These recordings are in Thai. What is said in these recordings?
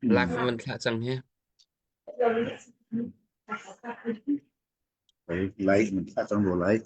lạc mình thả chẳng nhé lấy mình thả trong rồi lấy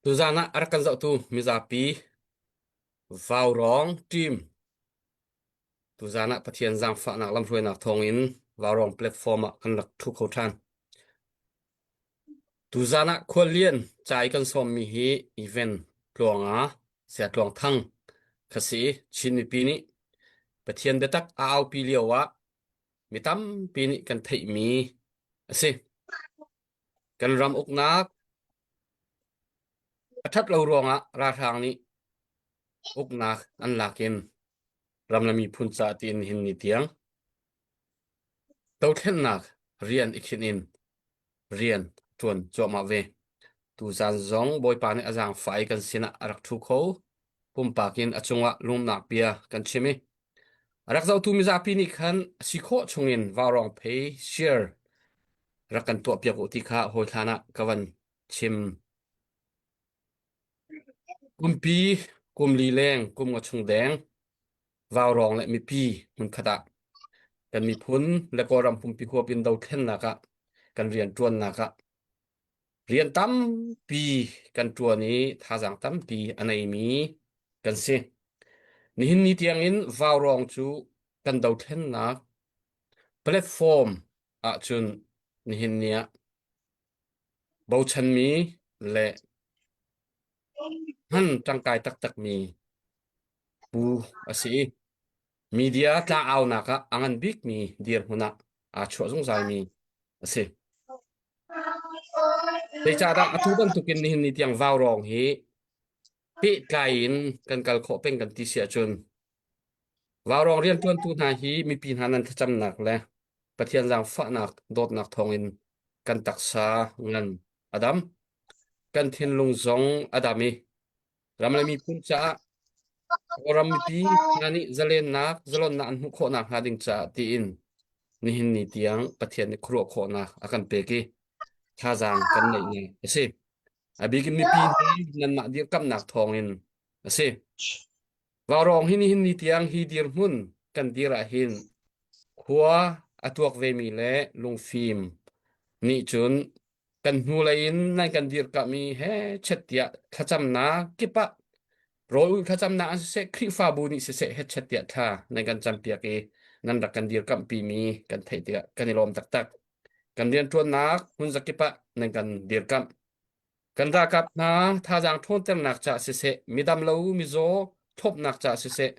tu zana arkan dạo tu mizapi vào rong team tu zana pathian zang fa nak lam nak thong in vào rong platform kan lak thu khâu than tu zana kholian chai kan som mi hi event tlonga sia tlong thang khasi chin mi pi ni pathian de tak au pi liawa mitam pi ni kan thei mi ase kan ram uk nak athat lo ronga ra thang ni อุกนักอันลักินรำลามีพุนจาตินหินนิเตียงตัวเท่นนักเรียนอีกชินินเรียนจวนจบมาเวตูจานจงบอยปานอาจารย์ไฟกันสินะรักทุกเขาปุ่มปากินอจงวะลุมนักเปียกันใช่ไหมรักเจ้าตูมิจาปีนิคันสิโคชงอินวารองเพย์เชียร์รักกันตัวเปียกอุติคาโหยทานะกวันชิมกุมปีกุมลีแรงกุมกระชงแดงวาวรองและมีปีมันขดะกันมีพุนและก็รำพุมปีหัวเป็นดาวเทนนะคะกันเรียนจวนนะคะเรียนตั้มปีกันตัวนี้ท่าจางตั้มปีอันไหนมีกันสินี่หินนี่เตียงอินวาวรองจูกันดาวเทนนะแพลตฟอร์มอาจุนนี่หินเนี้ยเบาชันมีและหันจังกายตักมีปูอาศัยมีเดียตาเอานะคะอังอันบิ๊กมีเดียร์หุนะอาชัวสงสัยมีอาศัยแต่จากนั้นอทุบันตุกินนี่หินนี่เตียงวาวรองเฮปีกไก่อินกันกัลโคเป็นกันที่เสียจน ว่ารองเรียนตวนตูนาฮีมีปีนานันทจำหนักและประเทียนจางฝาหนักโดดหนักทองอินกันตักษาเงินอดัมกันเทียนลุงซงอดามีรำเลยมีพุ่นจ้ารำมีปีนันนี่จะเล่นนักจะลนนันหุโคนักหาดิงจ้าตีอินนี่หินนี่เตียงประเทียนนี่ครัวโคนักอากันเปกีท่าจางกันไหนเนี่ยสิอาบิกินมีปีนันนักเดียกับหนักทองอินสิ ว่ารองหินนี่เตียงฮีดีร์มุนกันดีระหินขัวอตัวกเวมีเละลุงฟิล์มนี่จุนกันหูเลยนนั่นกันดีร์กมีเฮเช็ดยาขจำนากิปะโรยขจำนาเสกคริฟาบูนี่เสกเฮเช็ดยาท่าในกันจำเปียกนั่นรักกันดีร์กับปีมีกันไทยเดียกันในลมตักกันเรียนตัวนักหุ่นสกิปะในกันดีร์กับ กันรักับนะถ้าจางทนเต็มหนักจะเสะมีดำเลวมีโซทบหนักจะเสะ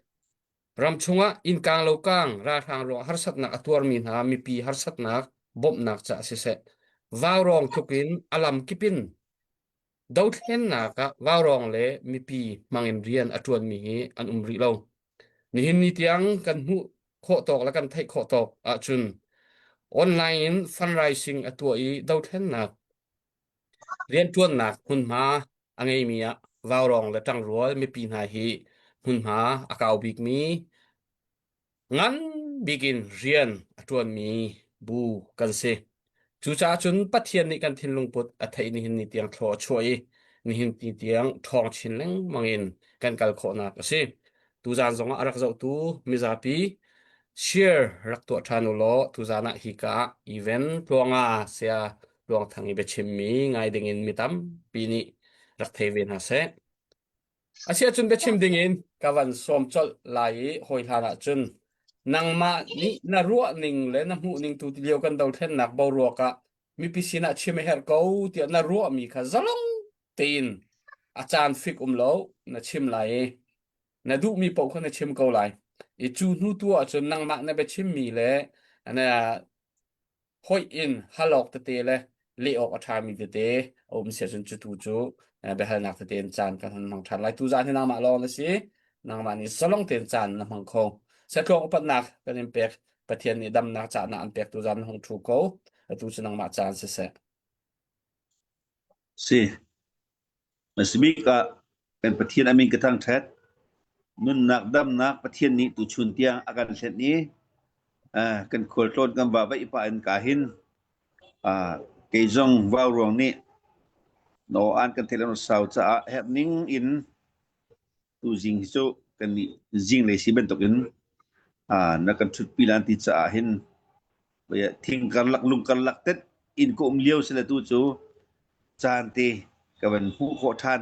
รำชงะอินกลางเลวกลางราทางรอฮาร์สัตนักตัวมีนามีปีฮาร์สัตนักบ่มหนักจะเสะว่าวรองทุกินอลัมกิปินดาวเห็นนักะว่าวรองเละมีปีมังเอ็นเรียนอตัวมีอันริเลวนี่หินนี่เตียงกันหูโคตอกแล้วกันไทยโคตอกอาจุนออนไลน์ฟันไรซิงอตัวอีดาวเห็นนัก เรียนจวนหนักหุ่นหมาอังไงมีอะวาวรองและจังรัวไม่ปีนหาฮีหุ่นหมาอากาบิกมีงั้นบิกินเรียนจวนมีบูกันเซจูจ่าจุนปัทเทียนนี่กันทินลงปุดอัฐินี่หินนี่เตียงทอช่วยนี่หินนี่เตียงทองชินเลงมังอินกันกัลโคนักเซตูจานสองอารักเจ้าตูมิซาปีเชียร์รักตัวทานุโลตูจานะฮิกาอีเวนต์พลวงอาเซีย ลวงทางอีเบชิมมีไงดิ่งอินมิตัมปีนี้รักเทวินฮะเซอาเซียจุนเบชิมดิ่งอินกวันสมจดไหลหอยหาระจุนนางมานี่นารัวนิงและน้ำหูนิงตุติเลียวกันดาวเทนนักบารัวกะมีพิสินะชิมเฮร์เกาเตียนารัวมีค่ะจะลงตีนอาจารย์ฟิกโลนาชิมไหลนาดูมีปกคนนาชิมเกาไหลอีจูนูตัวจนนางมาในเบชิมมีและอันนั้น ห้อยอินฮัลโหลตเตเลยเลี้ยออกอาทามีตเตอมเสียจนจุดจูเบลนักตเตนจานกันมังทันไลตูจานที่นางมาลองเลยสินางมานี่สลองเตนจานนมังคงเสกลงปัดนักเป็นอิมเปกประเทศนี้ดำนักจานนักอิมเปกตูจานหงทูโกตูจนางมาจานเส Si, masibik ka kan pathian amin katang that nun nak dam nak pathian ni tu chun tiang akan set ni kan khol ton kan ba ba ipa an kahin ke jong waw rong ni no an kan telan sau cha happening in tu jing so kan ni jing le si ben tokin na kan thut pilan ti cha hin ba thing kan lak lung kan lak tet in ko lieu sela tu chu chan ti ka ban hu kho than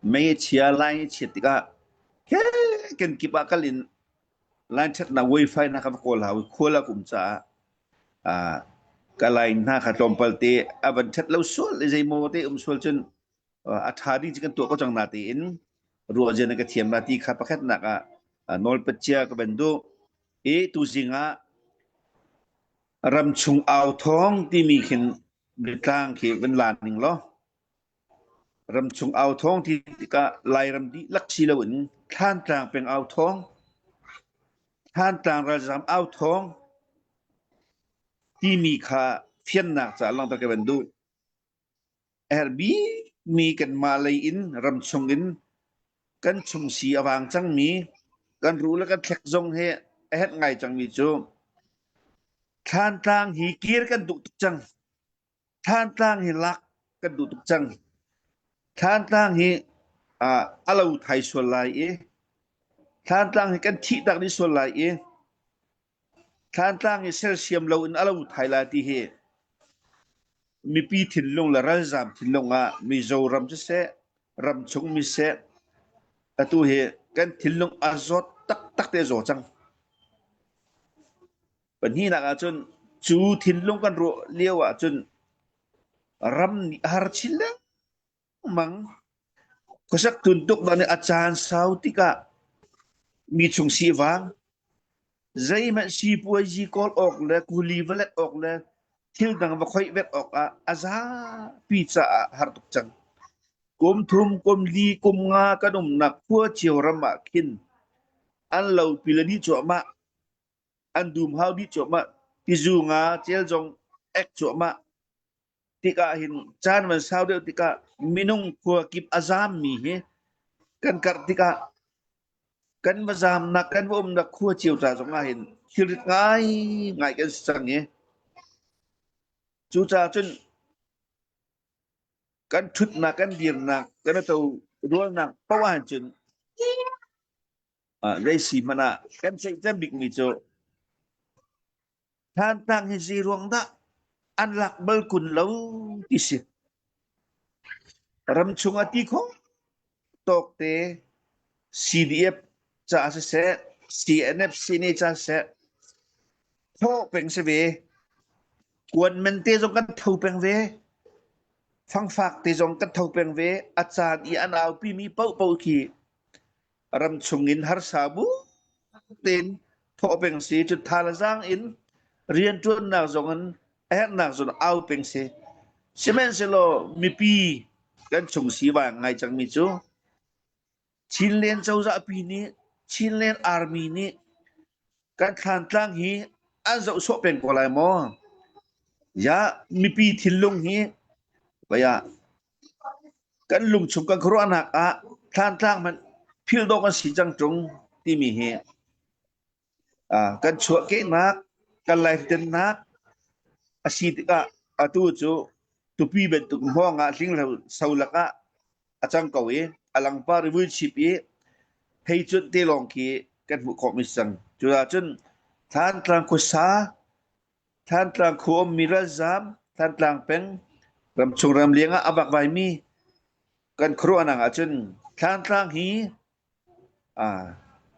ไม่เชียร์ไลน์เชียร์ติกาแค่กันกิปากัลินไลน์ชัดนาไวไฟนะครับโคลาโคลากุมจ้ากะไลน์น่าขัดลมพัลเตอบันชัดแล้วส่วนเลยใจโมเตส่วนจนอัฐาดีจิกันตัวก็จังนาตีอินรัวเจนกับเทียมนาตีขับประคัดนักนอลเปเชียกับเบนดูตูจิงรำชุงเอาท้องที่มีขึ้นในกลางเขตเป็นลานหนึ่งล้อ รำชงเอาท้องที่กะลายรำดีลักชีลวินท่านต่างเป็นเอาท้องท่านต่างระจำเอาท้องที่มีค่าเพียนหนักจากลองตะเกียบดูบีมีกันมาเลยอินรำชงอินกันชงสีอวางจังมีกันรู้แล้วกันเท็กจงเฮไงจังมีจูท่านต่างฮีกีร์กันดุตุจังท่านต่างฮีลักกันดุตุจังท่านต่างฮีอาลาไทยส่วนลายท่านต่างฮีกันที่ดักนี้ส่วนลายท่านต่างฮีเซลเซียมเราอินอาลาไทยลาที่เฮมีปีถิ่นลงละรัลจามถิ่นลงมีโจรำจะเสรำชงมีเสตัวเฮกันถิ่นลงอาจอดตักเตโจจังปัญหาหนักจนจูถิ่นลงกันรัวเลี้ยวจนรำฮาร์ชิลล์มังก็สักตุนตุกตอนนี้อาจารย์สาวที่กะมีชงสีวางใจมันสีปัวจีกอลออกเลยกุลีเวลออกเลยทิลดังว่าค่อยเวกออกอาซาพิซซ่าฮาร์ตุกจังกุมทุมกุมลีกุมงากระดมหนักพัวเชียวรำมาคินอันเราพิลดีจั่วมาอันดูมฮาวดีจั่วมาที่จูงาเจลจงเอ็กจั่วมาที่กะเห็นจานมันสาวเดียวที่กะมินุงพัวกิบอาซามมีเฮกันกัดที่กะกันมาซามนักกันว่านักขัวเชียวจ่าสงมาเห็นคิดง่ายกันสังเฮจูจ่าจนกันชุดนักกันเดียนนักกันตัวรัวนักเพราะว่าจนได้สีมันกันใช้จะบิกมิโจท่านตั้งให้สีรวงตะอันหลักเบลกุนเล่าที่สิรำชงอติโคตกเต CDF จะเสะ CNF ซีนี่จะเสะโทเป็นเสเวกวนมันเตจงกันเท่าเป็นเวฟังฝากเตจงกันเท่าเป็นเวอาจารย์อีอันเอาปีมีเป้าขีรำชงอินฮาร์ซาบูเต็นโทเป็นสีจุดทาลจางอินเรียนจนนักจงอันนักจนเอาเป็นสีเชมันเซโลมีปีกันชงสีว่าไงจังมิจูชินเลนเจ้าจะปีนี้ชินเลนอาร์มีนี้การขันตั้งฮีอันจะสอบเป็นกว่าไรมอยามีปีทิลลงฮีว่าอยากันลุงชมกันครัวนักขันตั้งมันพิลดกันสีจังจงที่มีเฮกันชัวเกนักกันไลฟ์เดนนักอาชีพตัวจูตุปีเป็นตุกห้องสิ่งเราสาวลักอาจารย์เก่าอลังปาริวิชิปีให้จุดที่ลองคีกันบุคคลมิสังจุดจนท่านตรังคุษาท่านตรังคุอมมิราซามท่านตรังเป็นรำชงรำเลี้ยงอาบักใบมีกันครัวนังจนท่านตรังฮี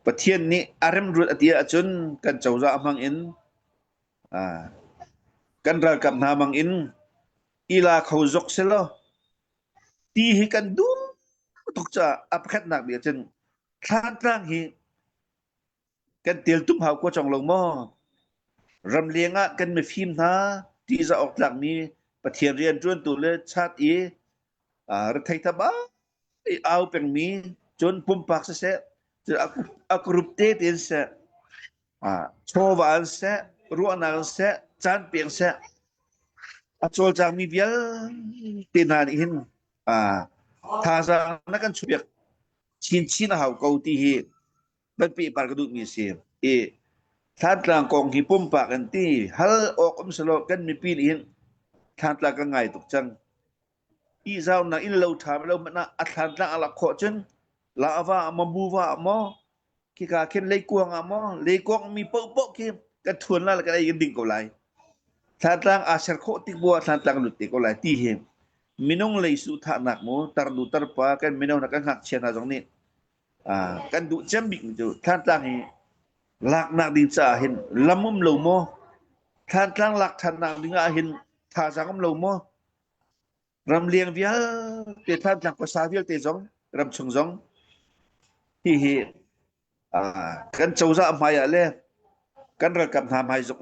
ประเทศนี้อารมณ์รุดอดีตจนกันเจ้าจะมังอินกันรักกับนามังอินอีลาเขาจกเสลตีให้กันดูตกจะอับขัดหนักเดียวจนท่านตั้งฮีกันเตียลตุ้มหาวก็จองลงหม้อรำเลียงกันไม่ฟิล์มนะที่จะออกจากนี้ประเทศเรียนจนตัวเลชาติรัฐไทยทบ้าเอาเป็นมีจนปุ่มปากเสียจะaku rupte tin se chowan se ruanan se chan piang se achol jang mi bial tinan in tha sa na kan chuyak chin hau ko ti hi ban pi par ka du mi se than tlang kong hi pum pa kan ti hal ok salo kan mi pi in than tlang ka ngai tuk chang i zau na in lo tham lo mana athan tlang ala kho chen lava mabuwa mo kita ken lei kuang mo lei kuang mi po ki ka thun la ka ai ding ko lai tlang asar kho ti bua tlang lut ti ko lai ti he minong lei su tha nak mo tar du tar pa kan minong nak hak chen na jong ni kan du chem bik ju tlang he lak nak din sa hin lamum lo mo tlang lak than nak ding a hin tha sang lo mo ram liang vial te tlang ko sa vial te jong ram chung jong hi kan châu ra mày lên kan ra cầm hàm hay giống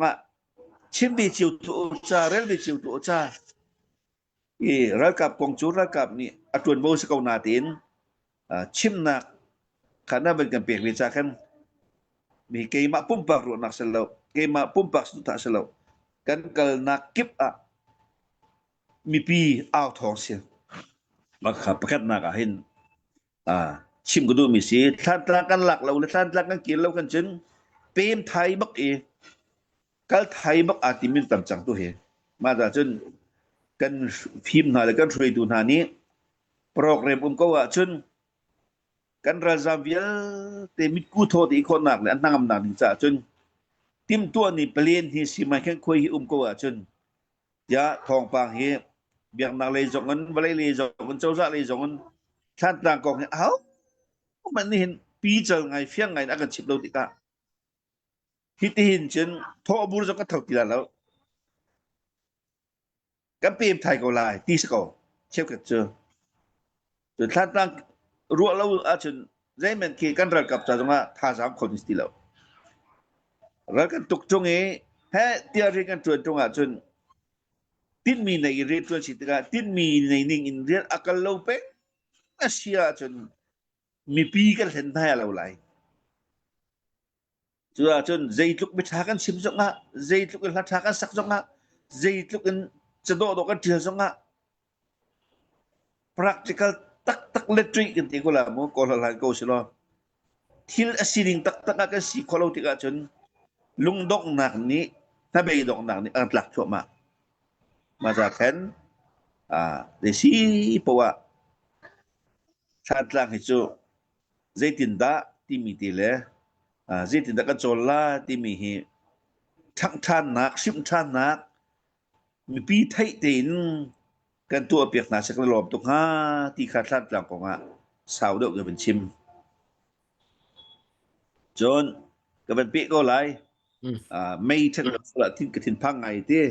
chim bị chiều tụ cha rel bị chiều tụ cha rakap kong chu rakap ni atun bo sa kau natin chim na kana ben kan pek licha kan mi kay ma pumpak ro nak selaw kay ma pumpak su ta selaw kan kal na kip mi pi aw thong sia maka pakat na ka hin chim ko du mi si than tla kan lak lo le than tla kan kin lo kan chen pem thai bak kal thai bak atimin tam chang tu he ma da chen kan phim na le kan threi tu na ni program ko wa chen kan razavia te mit ku tho ti kon nak le an nangam nak ni cha chen tim tua ni pelien hi si mai khen khoi hi ko wa chen ya thong pang hi biang nak le jong an balai le jong an chau za le jong an than tlang kong hi áoมันนี่เห็นปีเจอไงเฟี้ยงไงนักชิบเราติกะที่ที่เห็นเช่นทอบูรจะก็ถกตีแล้วกันเปรมไทยก็ลายตีสกอเชี่ยวกันเจอจนท่านตั้งรัวเราอาจจะได้เหมือนเกี่ยกันระกับจากว่าท่าสามคนสติแล้วแล้วกันตกจงเอแฮ่เตียเรียกันจวนจงอาจนติ้นมีในเรียนจวนสิติกาติ้นมีในนิ่งอินเรียนอักเราเป็นอาเซียจนมีปีกันเห็นไทยเราไหลจนใจลุกไปทากันชิมจงอ่ะใจลุกกันทากันสักจงอ่ะใจลุกกันจะโดดกันเถื่อนจงอ่ะ practical tak tak letri kan ti ko la mo ko la ko silo til asining tak tak ka si ko lo ti ka chun lung dok nak ni ta be dok nak ni ang tlak chwa ma ja khen de si po wa sa tlak hi chu zaitin da ti mi ti le zaitin da ka chol la ti mi hi thang than nak sim than nak mi pi thai tinกันตัวเปียกหนาสักระลอบตุกห้าที่ขาดลาดหลังของสาวเด็กก็เป็นชิมจนก็เป็นเปียกก็ไหลไม่ใช่กระละทิ้งกระถิ่นพังไงที่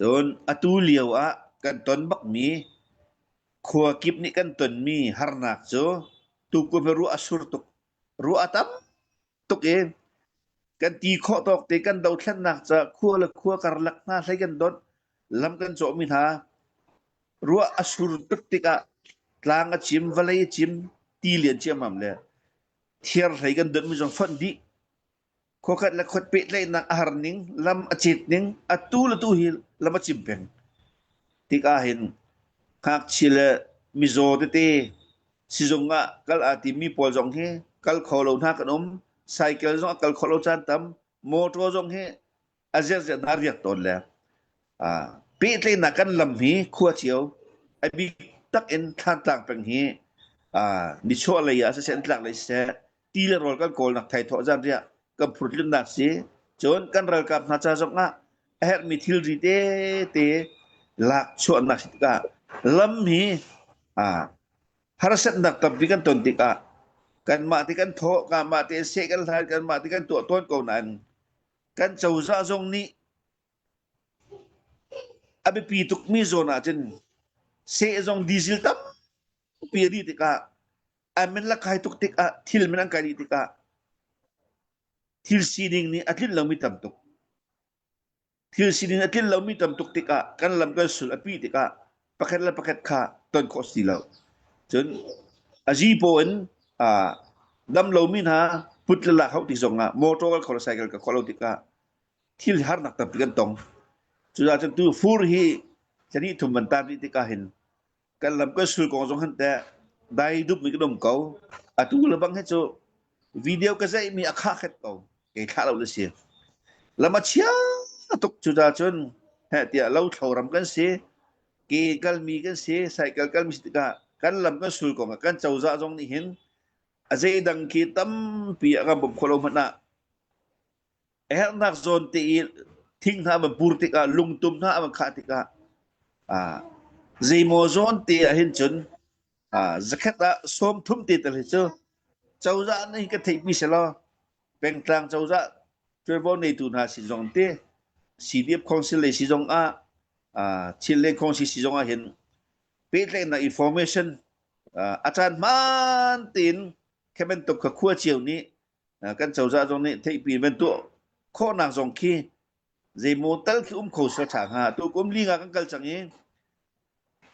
จนอตูเลียวกันตนบักมีขัวกิบนี่กันตนมีฮาร์นักโจตุกเป็นรู้อสุรตุกรู้อาตัมตุกเองกันตีข้อตอกตีกันดาวแค่หนักจะขัวละขัวกระลักหน้าใช้กันดนลำกันโจมิธารัวอสุรตุกติกะกลางจิมวลัยจิมตีเลียนเจียมมันเลยเทียร์ใส่กันเดินไม่จงฟันดีขอขัดและขดเป็ดเลยนักอาหารนิงลำอจิตนิงอตูละตูฮิลลำจิมเป็นติกาเห็นหากชิลมิโซเตเตสิจงะกัลอาติมีปอลจงเฮกัลขอลงท่าขนมไซเคิลจงกัลขอลงจานตำโมโตจงเฮอาเซียจะนารียกตนแล้วปีเตนักกันลำหีขัวเชียวไอ้บิ๊กตักเอ็นท่านต่างเป็นหีนิชอะไรอ่ะเส้นหลักเลยเสียตีละรอลกันโกลนักไทยทอจานเรียกับผุดลุ่นนักเสียจนกันรอกับนาจาจงอ่ะเฮ็ดมิทิลรีเตหลักชวนนักสิกาลำหีฮาร์เซนนักตับดิกันตนติกากันมาที่กันโถกันมาที่เสกันทายกันมาที่กันตัวต้นก่อนนั้นกันเจ้าซาจงนี้abi pituk mi zona chen se zong diesel tam pi ri tika amen la khai tuk tika thil men kai tika thil sining ni atlin lami tam tuk thil sining atlin lami tam tuk tika kan lam kan sul api tika paket la paket kha ton ko silaw chen aji poen dam lo min ha put la khau ti zonga motor ko cycle ka ko tika thil har nak tam kan tong sudah tentu furhi jadi tu mentar di tikahin kan lam ko sul ko jong han te dai dup mi kedom kau atu lebang het so video ka sai mi akha khet kau ke kha lo le sia lama chia tuk sudah chun he tia lo thoram kan se ke kal mi kan se sai kal mi tika kan lam ko sul ko kan chau za jong ni hin azai dang ki tam pi ka bom kholo mana nak zon tiทิ้งท่ามันปูติกาลุงตุมท่ามันขาติกาซีโมซอนตีเห็นจนจะแค่ตาส้มทุ่มตีแต่เลยเจ้าจ้านี่ก็ทิ้งมิเชลล์เป็นกลางเจ้าจ้าช่วยบอกในตุนหาสิจงเตสีเดียบคอนซิเลสิจงชิลเลคอนซิสิจงเห็นเป็นเรื่องในอินโฟเมชันอาจารย์มันตินแค่เป็นตกขขั้วเจียวนี้กันเจ้าจ้าตรงนี้ทิ้งปีเป็นตัวข้อหนักจงขี้เจโมตัลคือขอสถานหาตัวกุมลิงกันกัลจังเอง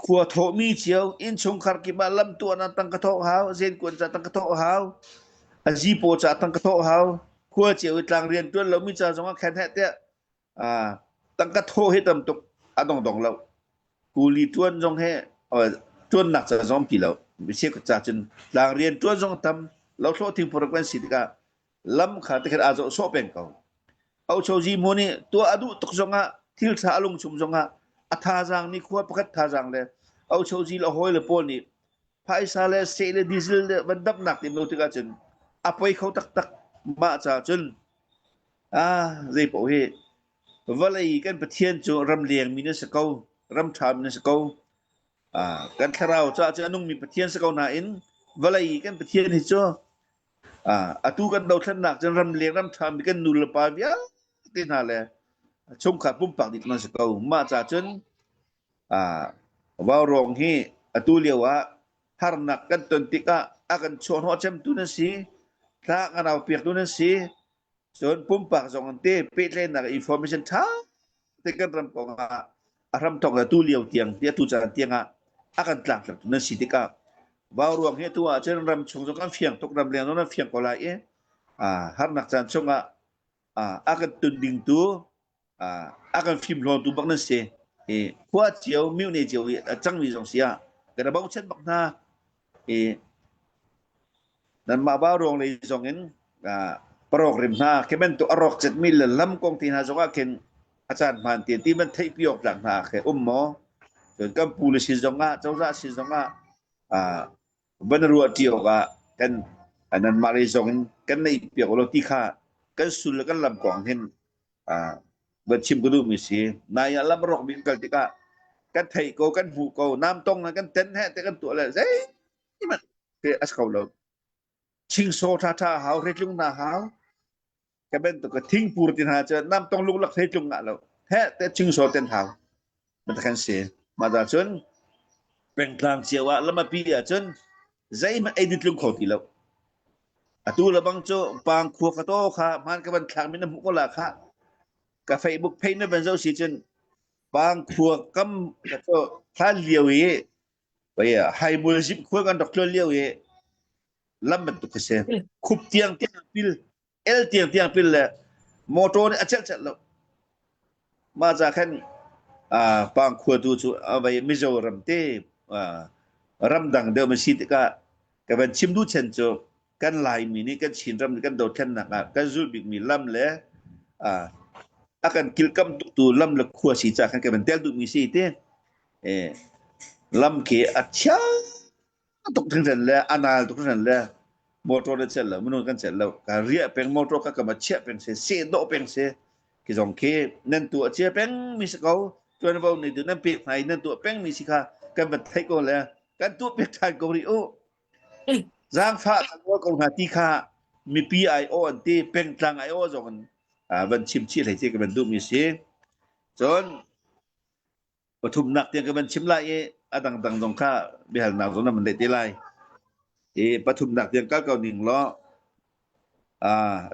ครัวโถมีเชียวอินชงคาร์กิบาลำตัวนั้นตั้งกระโถหาวเซนกวนจะตั้งกระโถหาวอาจีโปจะตั้งกระโถหาวครัวเจียวตางเรียนตัวเรามีจะสงแค่แท้เตี้ยตั้งกระโถให้ตำตกดองเรากูรีตัวจงให้ตัวหนักจะสองปีแล้วไม่ใช่ก็จะจนตางเรียนตัวจงทำเราโทษทิ้งโปรแกรมสิทธิ์ก็ล้ำขาดที่อาจจะโซเป็นเขาเอาโชจีโมนี่ตัวอดุตกจงอ่ะทิลสาลงชุมจงอ่ะอัฐาจังนี่ครัวประคัดท่าจังเลยเอาโชจีละหอยละปนนี่ภายซาเลเซเลดีเซลมันดับหนักที่เราถึงกันจนอภัยเขาตักมาจากจนเรียบโอ้ยวันเลยกันประเทศจูรำเลียงมีเนื้อสกาวรำชามมีเนื้อสกาวกันคราวจะนุ่งมีประเทศสกาวนาอินวันเลยกันประเทศนี่จูatu kan dau than nak jan ram leng ram tham kan nul pa bia tin ha le chom khat pum pak dik na sakau ma cha chen wa rong hi atu lewa har nak kan ton tika akan chon ho chem tu na si tha kan au piak tu na si chon pum pak jong ante pe le na information tha te kan ram ko ram tok atu lew tiang dia tu cha tiang akan tlak tu na si tika vào ruộng hết tua trên rầm trồng trong các phiền tục rầm liền nó phiền còn lại ấy hát nặc tràn trong akan tuần đình tu akan phim lon tu bắc nên xe qua chiều miêu này chiều trăng vì dòng xe cái đó bao chất bắc na nên mà vào ruộng này dòng ấy program na cái bên tu arok chất mil lâm công ty na dòng cáiอาจารย์ผ่านเตียนที่มันที่พิจารณาแค่หมอจนก็ปูลิสิจงเจ้าราชิจงbenar juga kan anan mari zong kan nei pia ko ti kha kan sul kan lam kong hen berchim kudu misi na ya lam rok bin kal tika kan thai ko kan hu ko nam tong na kan ten he te kan tu la zai ni man ke as ko lo ching so tha hao re lung na hao ka ben to ka thing pur tin ha cha nam tong lung lak re lung na lo he te ching so ten hao man kan se ma da chun peng tlang chiawa lama pi ya chun zai man edit lung khoti lo atu la bang cho pang khu ka to kha man ka ban thang min mu ko la kha ka facebook page na ban zo si chen pang khu kam ka to kha lieu ye bai hai mul jip khu kan doctor lieu ye lam ban tu ka se khup tiang pil el tiang pil la motor ni achal chal lo ma ja khan pang khu tu chu bai mizoram te ram dang de ma si ka ban chim du chen cho kan lai mi ni kan chin ram kan do chen nak kan zul big mi lam le akan kilkam tu lam le khua si cha kan ban tel du mi si te lam ke acha tok thang ren le anal tok ren le motor de chen la mun kan chen la ka ria peng motor ka ma che peng se do peng se ki jong ke nan tu che peng mi se ko tu na bo ni tu nan pe phai nan tu peng mi si kha kan ban thai ko le kan tu pe thai ko ri o giang pha kan wa kong hati kha mi PIO an ti peng tlang IO jong ban chim chi lai che ka ban du mi se chonปทุมนักเตียงกันชิมไล่ดังตรงข้าบิหารนาวตรงนั้นมันได้ตีไล่ปทุมนักเตียงก้าวหนึ่งล้อ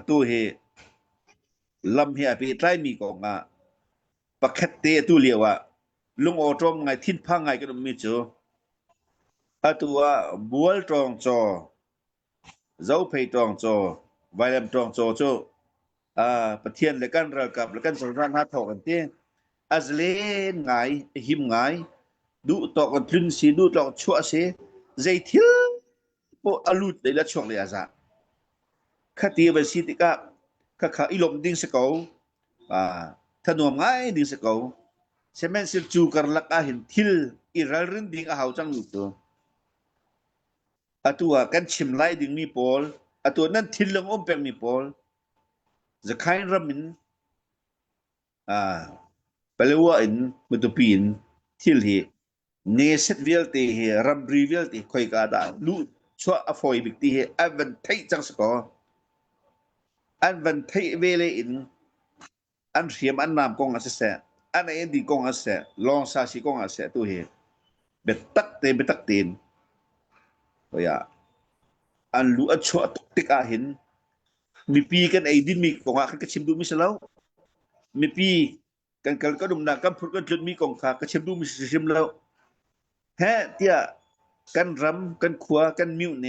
ตู้เฮลำเฮียปีไตรมีกองปักแคตเตตู้เลียวลุงโอตรมไงทิ้นพังไงก็มีจูตัวบัวตรองจอเจ้าเพยตรองจอไวเลมตรองจอจูประเทียนและกันระกับและกันสำนักฮัทถอกันเตี้ยอาจเล่นไงหิมไงดูต่อกันทุนสีดูต่อชั่วเสียใจทิ้งพวกอลุดได้ละช่วงเลยอาจารย์ข้าตีไปสิติกะข้าอีลมดิ้งสกาวถนอมไงดิ้งสกาวเซมันสิจูกันลักอาหินทิลอีรัลรินดิ้งอาหาวจังอยู่ตัวตัวกันชิมไล่ดิ้งมีปอลตัวนั้นทิลลงอมเป็งมีปอลจะใครรำมินPalawain mutupin tilhi neset velte he rambri velte khoi ka da lu chwa afoi bikti he avan thai chang sko avan thai vele in an riam an nam kong ase an ai di kong ase long sa si kong ase tu he betak tin ya an lu a chwa tik a hin mi pi kan ai din mi kong a kan ka chim du mi salau mi pi kan kal ka dum na kan phur kan tlut mi kong kha ka chim du mi sim lo แฮเตียกันรำกันขัวกันมิวเน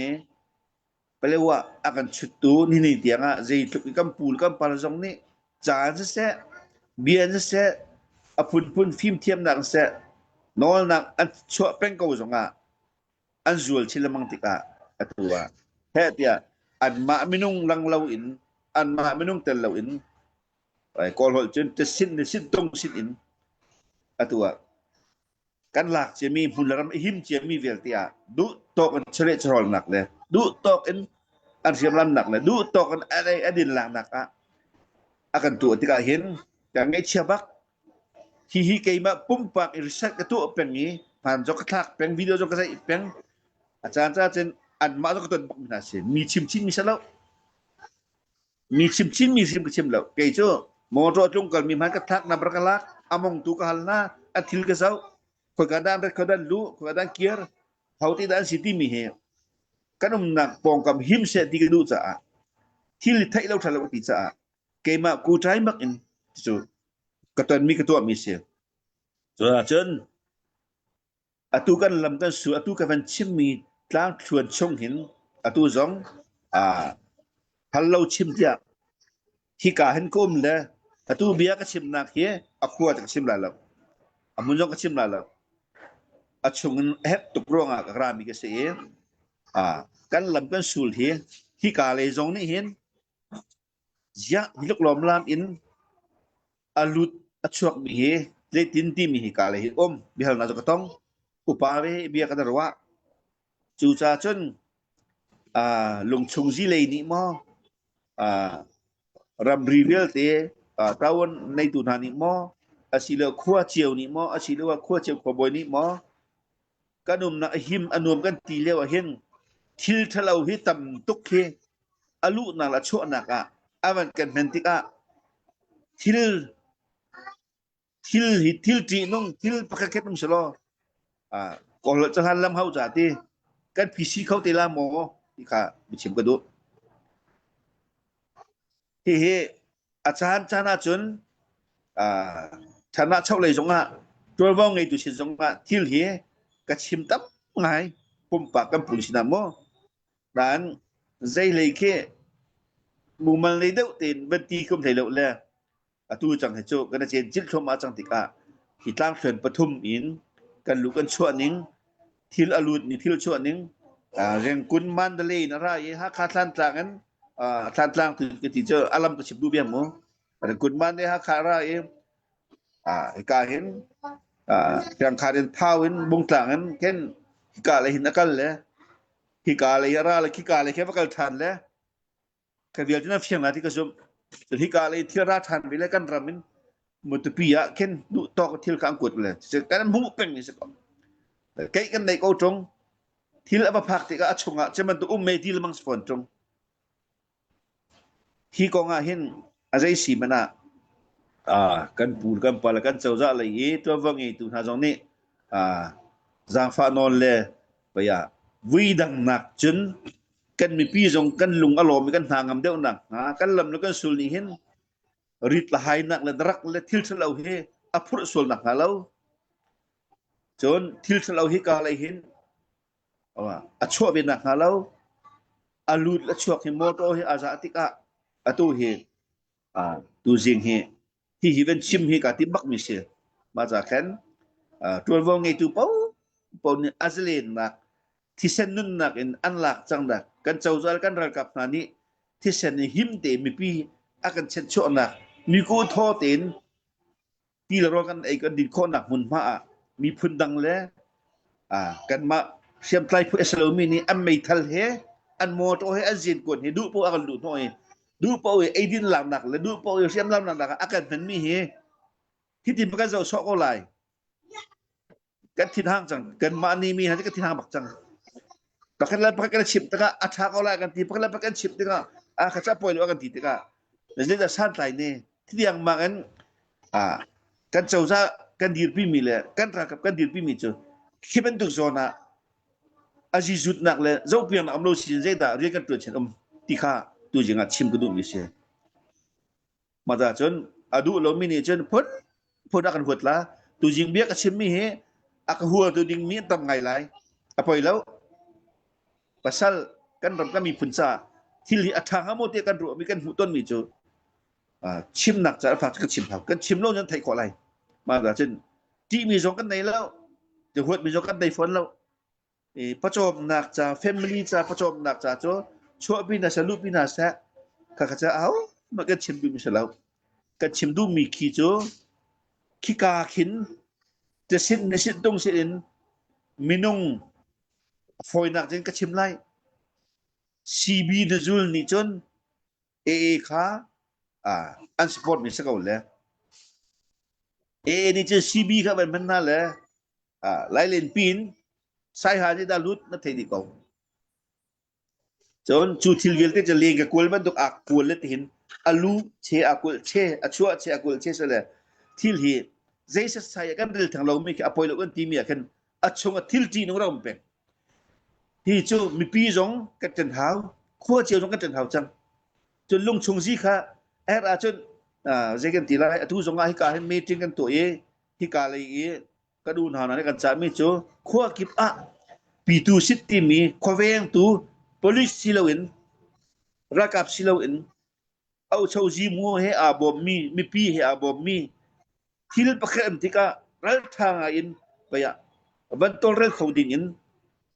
ไปเลยว่าอากันชุดตูนี่เตียงอ่ะใจทุกกัมปูลกัมปาลจงนี่จานจะเสะเบียร์จะเสะอพุนฟิล์มเทียมนักเสะนอนนักอันชัวเป็นกูจงอ่ะอันจวลชิลมังติกาอัตัวแฮเตียอันมาไม่นุ่งลังเลาอินอันมาไม่นุ่งเตลเลาอินไปกอลหอจนจะสิ้นตรงสิ้นอินอัตัวกันหลักจะมีบุญละรำหิมจะมีเวลตียดูโตกันเฉลชรอลหนักเลยดูโตกันอันเสียมลำหนักเลยดูโตกันอะไรอดินหลังหนักอ่ะอากันตัวที่กาเห็นอย่างไงเชียบักฮิเกย์มาปุ่มปากอิริสักกระตัวเป็นงี้ผ่านจอกทักเป็นวิดีโอจอกใส่เป็นอาจารย์จะเป็นอันมาจอกตัวบักนาเสียมีชิมชิ้นมีสลับมีชิมชิ้นมีชิมกระชิมแล้วเกย์โจ้มอจอจงกันมีมันกระทักนับรักลักอามองตุกหัลนาอัติลกระเซาkadang kadang lu kadang kier hau ti dan siti mi he kanum nak pong kam him se ti du cha thil thai lo thalo ti cha ke ma ku trai mak in chu katon mi katua mi se so chen atu kan lam kan su atu ka van chim mi tlang chuan chong hin atu zong hal lo chim tia hi ka hen kom le atu bia ka chim nak he akwa ka chim la lo amun zong ka chim la lo achung het tuk ronga rami ke se kan lam kan sul hi ka le zong ni hin ya hilok lom lam in alut achuak mi he le tin ti mi hi ka le hi bi hal na ka tong upa ve bia ka darwa chu cha chun lung chung ji le ni mo ram rivel te tawon nei tu na ni mo asilo khua chieu ni mo asilo khua chieu ko boy ni mo kanum na him anum kan ti lewa hen thil thalau hi tam tuk he alu na la cho na ka awan kan mentika thil ti nong thil pakaket nong selo ko lo chahan lam hau ja ti kan pisi khau te la mo ka bichim ka du he achan chana chun chana chau le jong a tor wang ngai tu sin jong a thil he ka chim tap ngai pum pa kan pul sin mo dan zai le ke mu man le deu tin ben ti kum thai lo le atu chang he chu kan chen jil thom a chang tika hi tlang thlen pathum in kan lu kan chua ning thil alut ni thil chua ning reng kun man de le na ra ye ha kha tlan tlang an tlan tlang tu ke ti che alam ka chip du biam mo reng kun man ne ha kha ra ye ka hen yang karin tawin bung tlangan ken hikale hinakal le hikale yara le hikale ke bakal than le ka vial tina fiang ati ka zum hikale thira than bile kan ramin mutpia ken du to ka thil ka angkut le se kan mu peng ni se ko kai kan nei ko trong thil aba phak ti ka achunga cheman tu me dil mang spon trong hi ko nga hin azai si mana kan pul kan pala kan chau za lai e to wangi tu na jong ni giang fa non le ba ya vi dang nak chun kan mi pi jong kan lung alom kan hangam deu nak kan lam kan sul ni hin rit la hai nak le drak le thil thlau he aphur sul nak halau chon thil thlau hi ka lai hin achho be nak halau alut la chok hi moto hi aza tika atu he tu jing he hi ven chim hi ka ti bak mi se ma za khen tuan wo ngai tu pau ni azlen nak thi sen nun nak in an lak chang dak kan chau zal kan ral kap na ni thi sen ni him te mi pi akan chen cho nak mi ko tho ten ti la ro kan ai kan din kho nak mun ma mi phun dang le kan ma siam tlai pu esalomi ni am mai thal he an mo to he azin kon he du po akan du no du po ai din lam nak le du po siam lam nak akan pen mi heที่ดินมันก็จะชอบก็ลายกันทิศทางจังกันมานี่มีฮะที่กันทิศทางบักจังแต่กันแล้วกันชิมตะกะอาชาก็ลายกันทีกันแล้วกันชิมตะกะข้าจะปล่อยหรือกันทีตะกะแต่เรื่องจะสั้นไหลเนี่ยที่ยังมากันกันเจ้าจะกันดีพี่มีเลยกันรักกับกันดีพี่มีจ้ะคิดเป็นตุกโซนะอาชีจุดหนักเลยเจ้าเพียงนักอำนาจสินเจตาเรียกกันตัวเช่นที่ข้าตัวจริงชิมกระดูกมีเสียมาจากจนดูเราไม่เนี่ยจนพ้นakan buat lah tu jing biak chim mi he ak huwa tu ding mi tam ngai lai apoi lo pasal kan ram kami punsa thil hi athang amo te kan ru mi kan hu ton mi chu chim nak cha fa ka chim phao kan chim lo nhân thai ko lai ma ga chen ti mi jong kan nei loจะหัวมีจกันได้ฝนแล้วประจบหนักจาก family จากประจบหนักจากชั่วปีน่าจะลุปีน่าแท้ข้าจะเอามันก็ชิมดูมิเสแล้วก็ชิมดูมีขี้จูขี้กาขินจะสิ้นในสิ้นตรงสิ้นมีนุ่งฝอยหนักจนก็ชิมไล่ CB นจุลนี่จนเอค่ะอันสปอร์ตมีสักเอาเลยนี่จะ CB ครับมันน่าเลยไล่เล่นปีนใส่หาที่ดารุดนั่นเท่ดีกว่าจนจูทิลเวลที่จะเลี้ยงกับกุลมันตุกอักกุลเลยที่เห็นอาลูเชอักุลเชอชัวเชอักุลเชสเลยทิลฮีเจสัสใส่กันเรื่องทางเราไม่แค่อภัยเรากันทีมีกันอัดชงอัดทิลจีนของเราเป็นที่จูมีปีจงกันจันทาวขั้วเจียวจงกันจันทาวจังจนลุงชงซีค่ะจนเจกันตีไรทุกจงอาฮิกาให้มีจริงกันตัวฮิกาเลยก็ดูหนาในกันจะไม่จูขั้วกิบปีตูสิทธิมีขั้วเวงตู police silawin rakap silawin au chau ji mo he abom mi pi he abom mi thil pakhem tika ral thanga in baya ban tol rel khoding in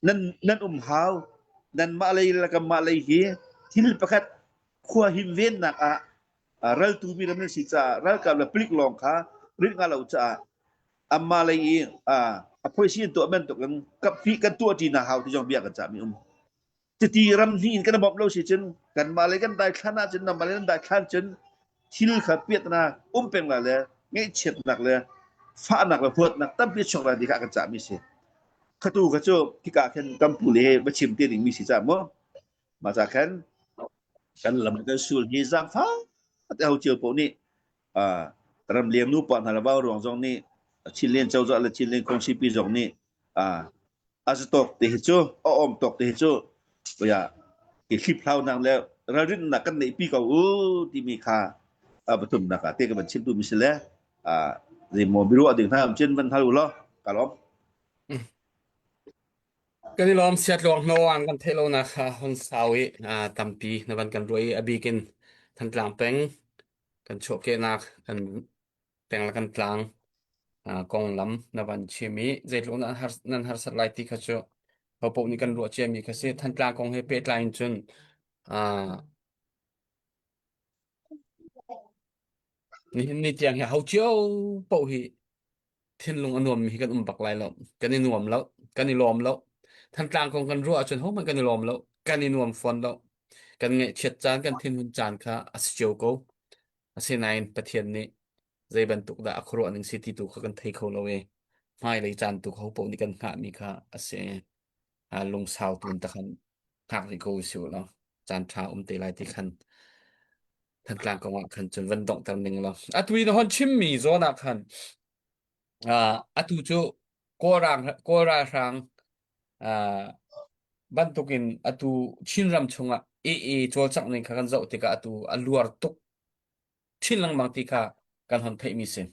nan haw nan malai la ka malai hi thil pakhat khua him ven na ral tu mi ram si cha ral ka la plik long kha ring nga lo cha amalai apoi si to men to kan kap fi kan tu ti na haw ti jong bia kan cha miจะตีรำนี่กันบอกเราสิจนกันมาเลยกันได้ขั้นจนนำมาเลยกันได้ขั้นจนที่ลือขัดเปียดนะเป็นอะไรเลยไม่เฉียดหนักเลยฟ้าหนักเลยพวดหนักตั้มเปียดชงอะไรดีกันจะมีเสียขตูขจูที่กาเข็นกัมพูเล่มาชิมเตียนมีสิจ้ามั้งมาจากเข็นกันลำกันสูลฮิซังฟ้าแต่เอาเจียวพวกนี้รำเลียงนู้ปอนฮาราบาวรวงจงนี้ชิลเลียนเจ้าจ้าและชิลเลียนคงชีปีจงนี้อาจจะตกเตะจูตกเตะจูya kip lau nang le rarin na kan nei pi ka ti mi kha betum na ka te ka ban chim tu misle re mo biru ading tham chen ban halu lo ka lom ก็นี่ล้อมเสียดลวงโนวันกันเทโลนะคะฮอนสาวิตัมปีในวันกันรวยอบีกินทันกลางเป็งกันโชเกนักกันเป็งละกันกลางกองลำในวันเชมีเจลงนั้นฮาร์สไลติค่ะโจพอปุ๊บนี่กันรัวเชมีค่ะเสียทันกลางกองเฮเปตไลน์จนอ่านี่เจียงเหี่ยเขาเจียวปุ๊บฮีเทียนลงอนวมมีกันปักไลแล้วกันนี่นวมแล้วกันนี่ล้อมแล้วทันกลางกองกันรัวจนเขามันกันนี่ล้อมแล้วกันนี่นวมฟอนแล้วกันเงะเฉียดจานกันเทียนหุ่นจานค่ะอสเจียวโกอสเซนายน์ประเทศนี้ใจบรรทุกดาอัครหนึ่งสิที่ตุกกันเทเขาเราเองไม่เลยจานตุกเขาปุ๊บนี่กันหามีค่ะอสเซลงสาวตุนตะคันหักที่กูสิวแล้วจานชาเตลัยที่คันทันกลางกองว่าคันจนวันดองตำหนึ่งแล้วตุยนฮอนชิมมีโซนักคันตุจูโกรางบันทุกินชินรำชงโจลจักหนึ่งกันเจ้าติกาลัวร์ตุกชินลังบางติกากันหันเทมิเซน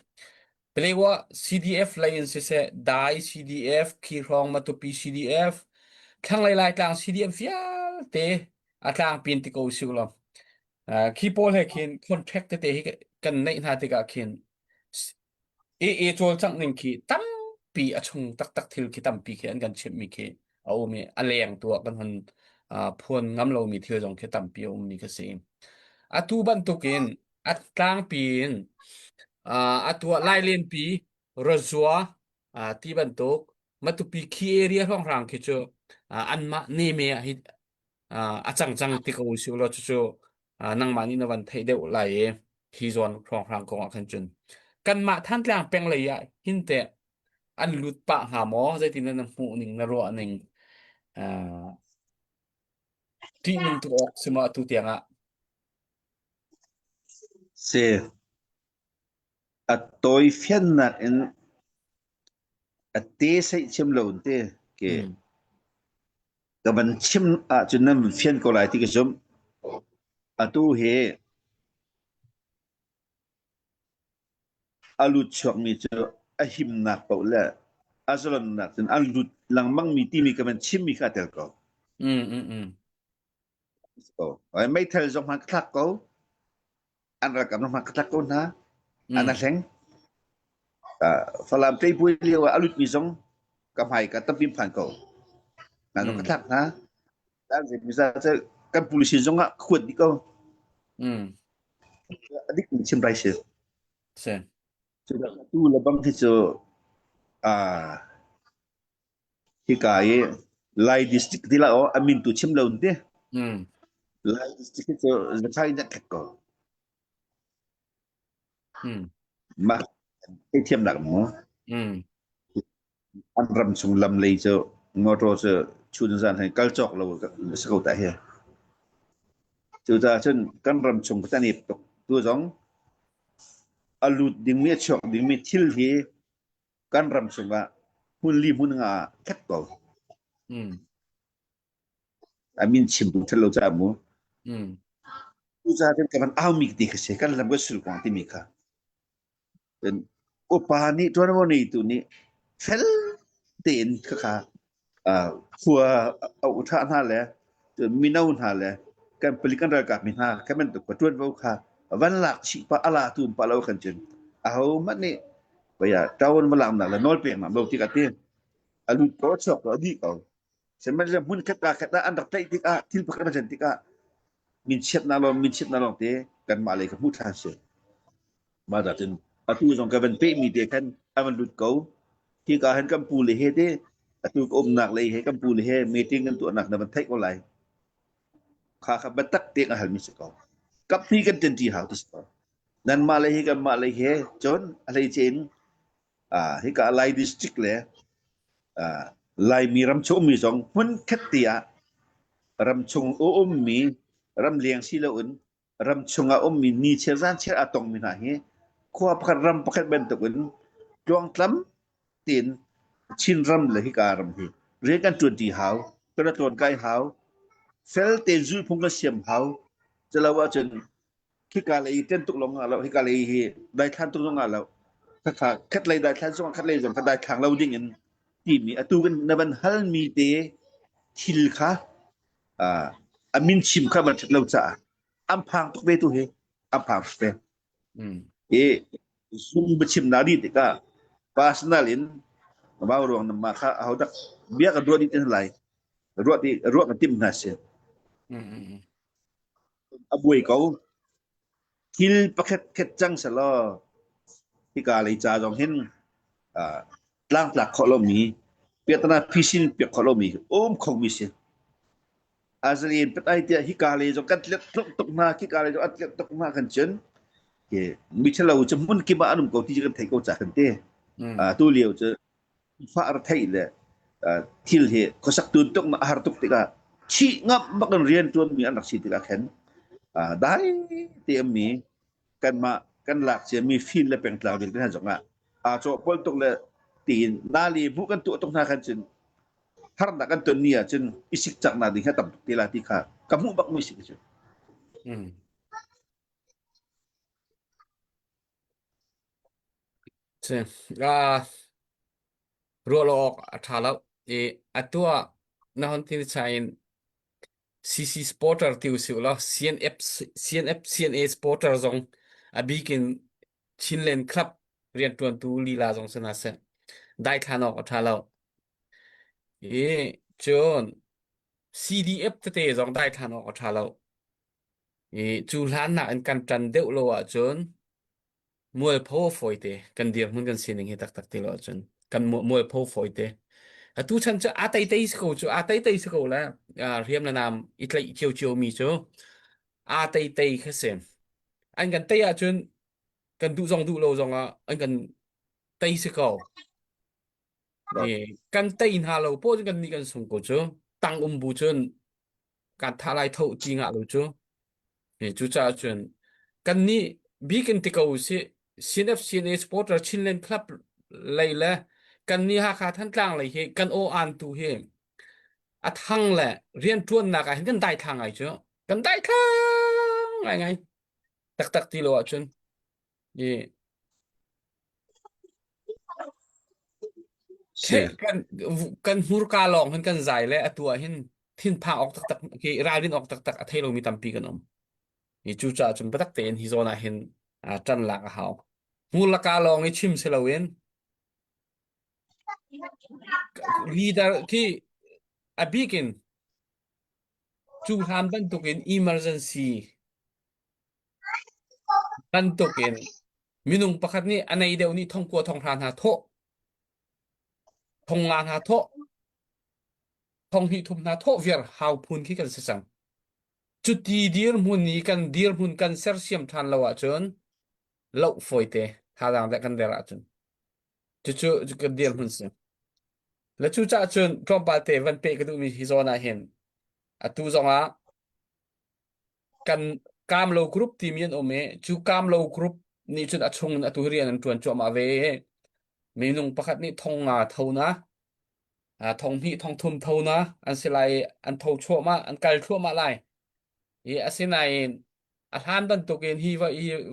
เปลว่า CDF ไลน์เสได้ CDF คีรองมาตุปี CDF ข้างไล่กลาง CDF ฟิลเตกลางปีนติโกสิวลคีโพลให้คินคอนแทคเตกันในนาติกาคินโจลจักหนึ่งคีตั้มปีชงตักทิลคีตั้มปีเขียนกันเชมิเคเอาเมอะไรอย่างตัวกันหันพวนงำเรามีเที่ยวจงคีตั้มปีเอามีกระเสียงตูบันตุกินกลางปีนตัวไล่เลียนปีรจัวที่บันทุกมาตุปีคีเอเรียห้องรังคิดจูอันมาเนเมียฮิจังที่เขาสิวเราจูนังมานี่นวันไทยเดียวไหลฮิจวนห้องรังของขันจุนกันมาท่านกลางเป็นเลยหินเตอันหลุดปะหาหมอใจที่นั่นหูหนึ่งนรัวหนึ่งที่หนึ่งตัวออกสมาตุเตียงเซตัวฟินนักอินเตะใส่ชิมโลนเตะเกกับมันชิมจนนั้นฟินก็หลายที่กระชมตัวเฮอาลุชอกมีเจอหิมนักเปล่าละ asalon na tin an lut lang mang mi ti mi kamen chim mi ka tel ko ko ai mai tel jong han klak ko an ra kam han klak ko na an a leng falam tei pui liwa alut mi jong kam hai ka tam pim phan ko na jong klak na dan se bisa se kan polisi jong a khut di ko adik mi chim rai se Sen. tu la bang ti cho hi kai lai district dila o amin tu chim laun te lai district cho zakai na kat ko ma ke thiam dak mo an ram sung lam lei cho ngoto cho chun san hai kal chok lo sa ko ta he chu ta chen kan ram sung ta ni tok tu jong alut ding mi chok ding mi thil hi kan ram sung a hun li mun nga kat ko amin chim tu thelo cha mo tu cha chen kan aw mi ti khse kan lam ga sul ko ti mi kha den o pa ni to no ni tu ni fel ten kha khua au tha na le mi nau na le kan pelikan ra ka mi na kan men tu ko tuan vo kha van lak chi pa ala tu pa lo kan chen au mat ni bây giờ trâu nó làm là nói chuyện mà đâu chỉ cả tiền alu có chọc ở đi ở sẽ mấy giờ muốn khét ra ăn đặc tây tiếc à thiếu bạc cái chân tiếc à mình chết nào thế cần mà lấy cái mút hàng sữa mà đã tin à tu trong cái vấn đề mi tiếc kan à mình lụt cấu khi cả hắn cầm pù lấy hết thế à tu ôm nặng lấy hết cầm pù lấy hết meeting kan tụi nặng là mình thấy có lại khá khá bất tắc tiếc à hắn mình sẽ có cấp phi kan chân chỉ hảo tức nan mà lấy hết cầm mà lấy hết chốn lấy trên hi ka lai district le lai mi ram cho mi zong hun khat tia ram chung o mi ram liang si lo un ram chunga mi ni che zan che atong mi na hi khwa pakhat ram pakhat ben to un tuang tlam tin chin ram le hi ka ram hi re kan 20 hau kana ton kai hau fel te zu phung ka siam hau chalawa chen khi ka le ten tuk long alo hi ka le hi dai than tuk long alo kha khat lai dai than song khat lai jong khat dai thang lo ding in ti mi atu kan na ban hal mi te thil kha amin chim kha ban lo cha am phang tuk be tu he am phang pe e zum be chim na di te ka personal in ba rong na ma kha au dak bia ka do di ten lai ro ka tim na se abui ko thil pakhet khet chang sa lo hi ka le cha jong hin lang plak kholo mi piatana fisin pe kholo mi khong mi se azalin petai tia hi ka le jo kat let tok na ki ka le jo at tok ma kan chen ke mi chalo che mun ki ba anum ko ti kan thai ko cha kan te tu liu che fa ar thai le thil he ko sak tun tok ma har tok te ka chi ngap ba kan rian tuan mi anak si te ka khen dai te mi kan ma kan lak che mi fin le peng tlaw din kan jong cho pol tok le tin na li bu kan tu tok na kan chen har na kan ton nia chen isik chak na ding ha tam ti la ti kha kamu bak mi sik chen Sen.รัวโลกทาแล้วอัตัวนั่นที่ใช้ CC Sporter ที่อุสิแล้ว CNA Sporter จงบีกินชินเลนครับเรียนตัวตูลีลาจงสนาเซนได้ทานออกทาแล้วจน CDF เตะจงได้ทานออกทาแล้วจูลานหนักกันจันเดวโลอ่ะจนมวยพ่อฝอยเตะกันเดียวมันกันเสียงเหตักเตะแล้วจนกันมวยพ่อฝอยเตะtu chân cho à tây tây sầu cho à tây tây sầu là riêng là làm ít lại chiều chiều mì cho à tây tây cái xem anh cần tây à chân cần đủ lâu dòng à anh cần tây sầu cần tây hà lâu bố cần đi cần sùng cổ cho tăng bù chân cần thà lại thâu chi ngạ lâu cho chú cha chân cần ní bị cần tị cầu sẽ CNF CNA Sporter chin lên club lại là cần ní hạ khá thân trang lại hệ cần ô an tu hệ thăng lệ riêng chuôn là cái cần đại thăng ấy chứ cần đại thăng này ngay tắc tắc tí lộ chân เคse กันหูรกาลองกันใจและตัวเห็นทินพาออกตักเครายดินออกตักเทโลมีตัมปีกันนี่จูจ่าจนปตักเตนฮิโซนาเห็นจันหลักเขาหูรกาลองนี่ชิมเซลเวนลีดาร์ที่อบิกินจูทำบันทุกิน emergency บันทุกินมินุงประคัดนี่อันไหนเดียวนี่ท่องกลัวท่องทานหาโทท่องงานหาโทท่องหิทุมนาโทเวียร์ฮาวพุนขี้กันสังจุดดีดีร์มุนนี้กันดีร์มุนกันเซอร์เซียมทันละวะจนเล่าฝอยเตะทารังแต่กันเดรัจนจุดกันดีร์มุนสิแล้วจู่จ้าจนกรมปาเตวันเปกระดูมีฮิโซนาเห็นตูจงอ่ะกันกามโลกรุ๊ปทีมยันโอเมจู่กามโลกรุ๊ปนี่จุดอัชงอัตุเรียนอันจวนจวมาเวมีนุ่งประคัดนี่ทงเท่านะทงพี่ทงทุมเท่านะอันสิไลอันเท่าชั่วมาอันกัลชั่วมาไลอาศัยในอาหารบรรทุกเองที่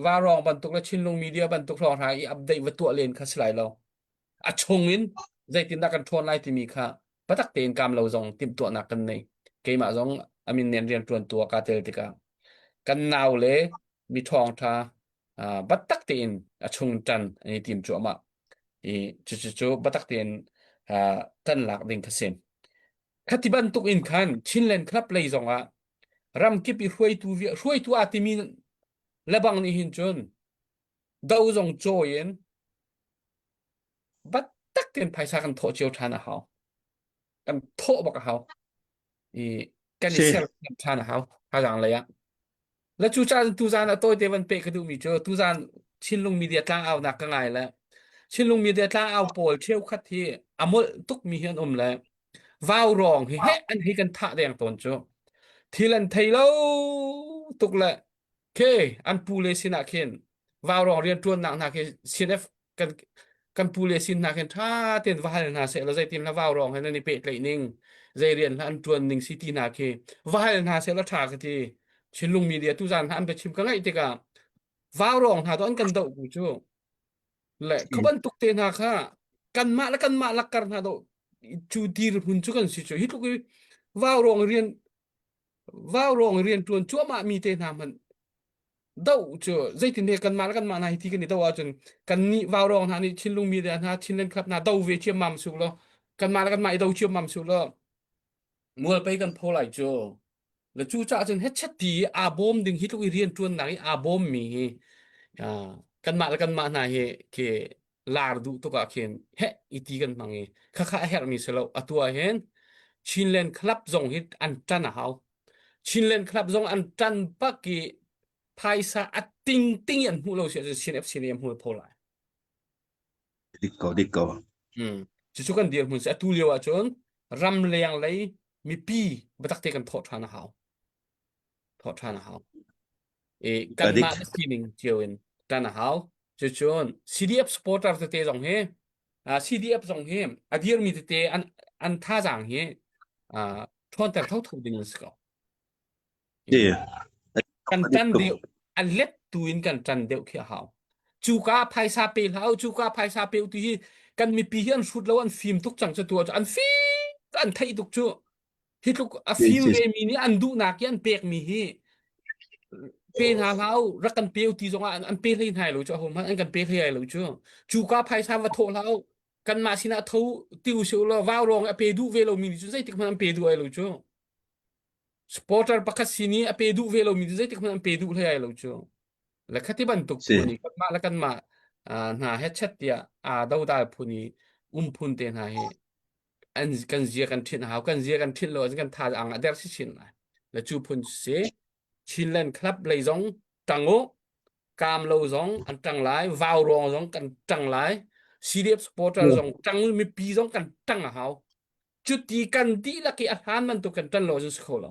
ว่ารองบรรทุกและชิ้นลงมีเดียบรรทุกรองทางอัปเดตวัตถุเลนคัสไลเราชงอินใจตินดักกันทวนไลที่มีค่าปัตักเตียนกรรมเราจงติมตัวหนักกันในเกมจงอามินเนียนเรียนตัวกาเตลติกากันนาวเลยมีทองทาบัตักเตียนชงจันอันนี้ทีมจัวมาจู่บัตักเตียนตันหลักดิ่งขเซมขัดที่บรรทุกอินคันชิ้นเลนครับเลยจงรำกิบช่วยตัวช่วยตัวอาติมีและบางนี่หินจนดาวจงโจยนบัดตักเตียนภายสากันโถเจียวทานเขากันโถบอกเขาอีกันอิเซ se ลทานเขาหาอย่างไรอะแล้วจูจานตูจานตัวเดวันเปกดูมีเจอตูจานชินลงมีเดียตาเอาหนักกันไงแล้วชินลงมีเดียตาเอาโปลเชี่ยวคัดที่อมดตุกมีเฮียนแล้วว้าวรองเฮ้อันให้กันท่าแดงตนโจทีลันไทยแล้วตุกละเคอันปูเลสินาเคนวาวรองเรียนตัวหนักหนักซีเอฟกันปูเลสินหนักเคนท่าเตียนวาเลนาเสร็จแล้วใจทีมแล้ววาวรองให้นั่นนี่เป็ดเลยนิ่งใจเรียนอันตัวหนึ่งซิตี้นาเควาเลนาเสร็จแล้วทากทีชินลุงมีเดียตุจานอันไปชิมกันไงติกาวาวรองหาตัวอันกันเดากูจูและเขาบันตุกเตนาค่ะกันมาแล้วกันมาลักกันหาตัวจูดีร์หุ่นจุกันสิจูฮิตลูกวาวรองเรียน vào rong riêng tuần chúa mà mi tên hàm hận đâu chưa dây tiền đề cần mà cần mà này thì cái này đâu à chừng cần ni vào rong hà ni chín lung mi đàn hà chín lên khắp nào đâu về chiêm mắm xuống lo cần mà cần mà đâu chiêm mắm xuống lo muaไปกันพอไหลจ้แล้วจู่จ้าจนเฮ็ดชัดดีอาบอมดึงฮิตลูกเรียนจวนไหนอาบอมมีอ่ากันมาไหนเคลาร์ดูตัวก็เขียนเฮอีตีกันมังข้าเฮร์มีเสลอตัวเห็นชินเลนคลับจงฮิตอันจันหาวชินเลนครับจงอันจันปักกีภายสาอัดติงติงยันหูเราเสียจะชินเอฟชินเอ็มหูพอลาย dikko จะชุกันเดียวหุ่นเสียตุเลียวจนรำเลียงเลยมีปีบัตักเตกันทอดทานหาวทอดทานหาวกันมา adik สีหนึ่งเจียวเองทานหาวจะชวน CDF supporter เตะจงเฮCDF จงเฮอดียร์มีเตะอันท่าจางเฮอ่าทอนแต่เท่าถูกดึงสกอ yeah กันจันเดียวอันเล็ดตัวอินกันจันเดียวเขียหาวจูกาภายซาเปลหาวจูกาภายซาเปลที่กันมีปีเฮียนชุดแล้วอันฟิล์มทุกจังจะตัวอันฟิล์มอันไทยทุกจูที่ทุกฟิล์ม yes เร yes มีนี่อันดูนักยันเปียกมีฮีเป็นหาหาวรักกันเปียวที่ตรงอันเปียกให้ไทยหรือจ้าผมอันกันเปียกให้หรือจ้าจูกาภายซาวัตโตแล้วกันมาสินะทูติวเชลแล้วว้าวรองอเปดูเวโลมีจุดใจติดมันเปดูไอ้หรือจ้า supporter pakat sini apedu velo mi zai tik man pedu le ai lo chu la khati ban tuk se phuni kat ma la kan ma na headset ya dau da phuni phun te na he an kan zia kan thin haw kan zia kan thin lo kan tha ang ader si chin na la chu phun se chin len club le zong tango cam lo zong an tang lai vào rong zong kan tang lai CDF supporter zong tang mi pi zong kan tang haw chu ti kan di la ki athan man tu kan tan lo ju skolo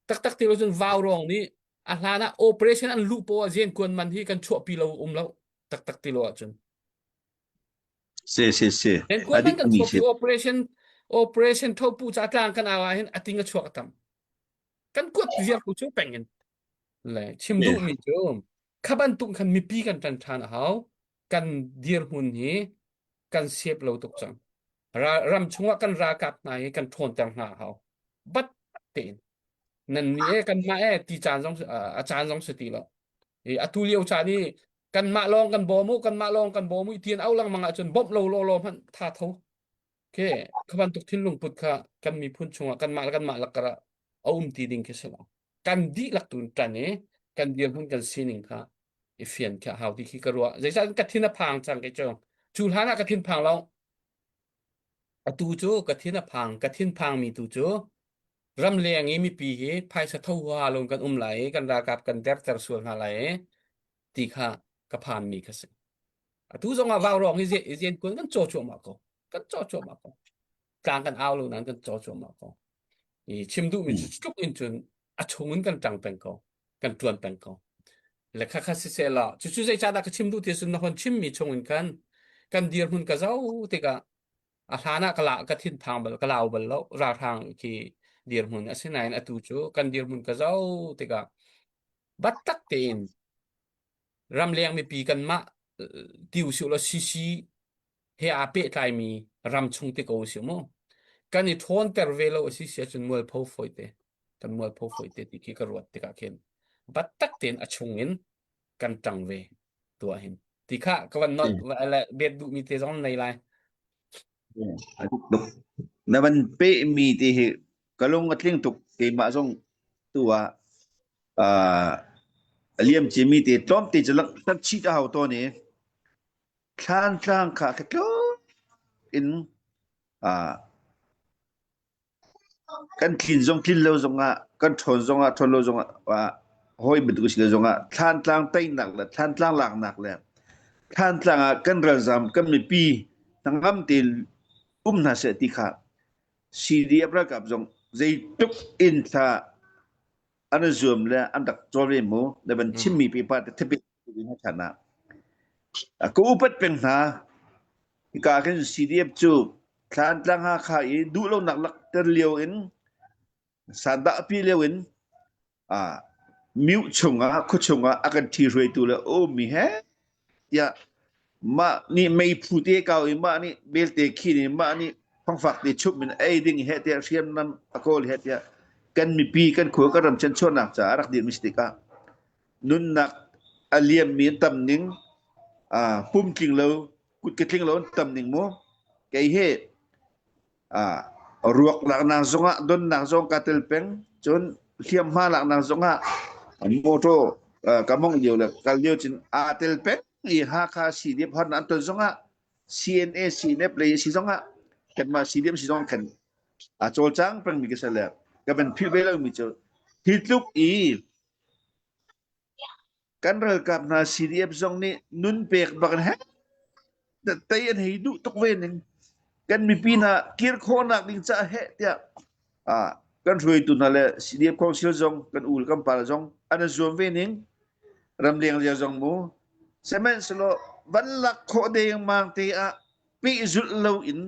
tak ti lo jun vào rong ni ahlana operation an lu po jen kon man hi kan chua pi lo lo tak ti lo chun se en kon man adik kan mi chua pi se operation tho pu cha tang kan awa hen atinga chua tam kan kuat zia ku chu pengen le chim du yeah mi chum khaban tung kan mi pi kan tan than haw kan dir hun hi kan sep lo tuk chang รำชงว่ากันรากับไหนกันทนต่างหากเขาบัดเต็นนั่นนี่กันมาตีจานสองอาจารย์สองสติแล้วอตุเลียวชานี่กันมาลองกันบ่มุกันมาลองกันบ่มุเทียนเอาลังมังอาจนบบโลมันท่าเท่าโอเคขบันตุกทิ้นลงปุดค่ะกันมีพุ่นชงกันมาลักกระเอาตีดิ่งแค่สละกันดีลักตุนจันเนี่ยกันเดียนพุ่นกันซีนิงค่ะเฟียนแค่หาวที่ขี้กระรัวใจฉันกัดทินพังจังแกเจ้าจูหานะกัดทินพังเราตูโจกัดทินพังกัดทินพังมีตูโจรำเลียงงี้มีปีเหภายสะเทวาลงกันไหลกันรากับกันเดบแต่ส่วนอะไรตีค่ะกับพานมีกษัตริย์ตูจงอาว่าวรองเย็นคนกันโจโจมาก็กันโจโจมาก็กลางกันเอาลงนั้นกันโจโจมาก็ชิมดูมีจุกอินจนชงเงินกันจังเป็นก็กันจวนเป็นก็และข้าเสียละจู่ๆใจจ้าดักชิมดูที่สุดนะคนชิมมีชงเงินกันเดียร์หุ่นกันเจ้าติกะหานะกะละกะทินทางบลกะลาวบลแล้วราทางที่เดียร์หุ่นอาศัยไหนอตูจูกันเดียร์หุ่นกันเจ้าติกะบัดตักเต็นรำเลียงมีปีกันมะติวสิวละซีเฮอาเปะไทมีรำชงติกโอสิโมกันนี่ทอนเปอร์เวลโอซิเสียจนมัวพอฟอยเตกันมัวพอฟอยเตติกิกรวดติกะเข็นบัดตักเต็นอชงเงินกันจังเวตัวเห็นติค่ะก็วันน็อตอะไรเบ็ดดูมีเตจอนในไลน์ na ban pe mi ti he kalong atling tuk ke ma song tua liam chi mi ti tom ti jalak tak chi ta hau to ni khan tlang kha ka to in kan thin zong thin lo zong a kan thon lo zong a wa hoi bit ku sil zong a khan tlang tai nak la khan tlang lak nak le khan tlang a kan ral zam kan mi pi tangam ti na se ti kha CDF ระกับจงใจทุกอินทาอันzoom และอันดักจอเรมูในบัญชีมีปีปัตที่เป็นวินาชนะกูอุปเป็นหาอีกาขึ้น CDF จูคลานตั้งหาขายดูเราหนักลักเตเลียวอินสันดาปีเลียวอินมิวชงคุชงอากันทีรวยตัวละโอ้มีแฮยามานี่ไม่พูดเกี่ยวมานี่เบลเตคีนี่มานี่ฟังฝักที่ชุบมันไอ้ดิ่งเหตุเสียมนั้นอโกลเหตุกันมีปีกันขัวกันรำชันชนหนักจากรักดีมิสติกานุนหนักอเลียมมีตำหนิงปุ่มกิ่งเรากุดกระทิงเราตำหนิงโมไก่เหตุรวกหลักนางสงะดนนางสงกัตเตลเป็งจนเทียมมาหลักนางสงะโมโตกำมองเดียวเลยกันเดียวจินเตลเป็งอีฮาคาสีเดียบฮันอันตัวสงะ CNA สีเนปเลยสีสงะกันมาสีเดียมสีสงกันโจลจังเป็นมีกษัตริย์ก็เป็นพิเวลมีเจอฮิตลุกกันเรื่องกับนาซีเดียบสงนี่นุนเปกบักนะฮะแต่ยันให้ดูตกเวนึงกันมีปีน่ะกีร์โคนักดิ้งจะเหตุเนี่ยกันรวยตุนอะไรซีเดียบของเสียจงกันอู่กันปาลจงอันนั้นส่วนเวนึงรำเลียงเรียจงมูเซมันสโลวันลักโคเดียงมังตีปีจุดเลวอิน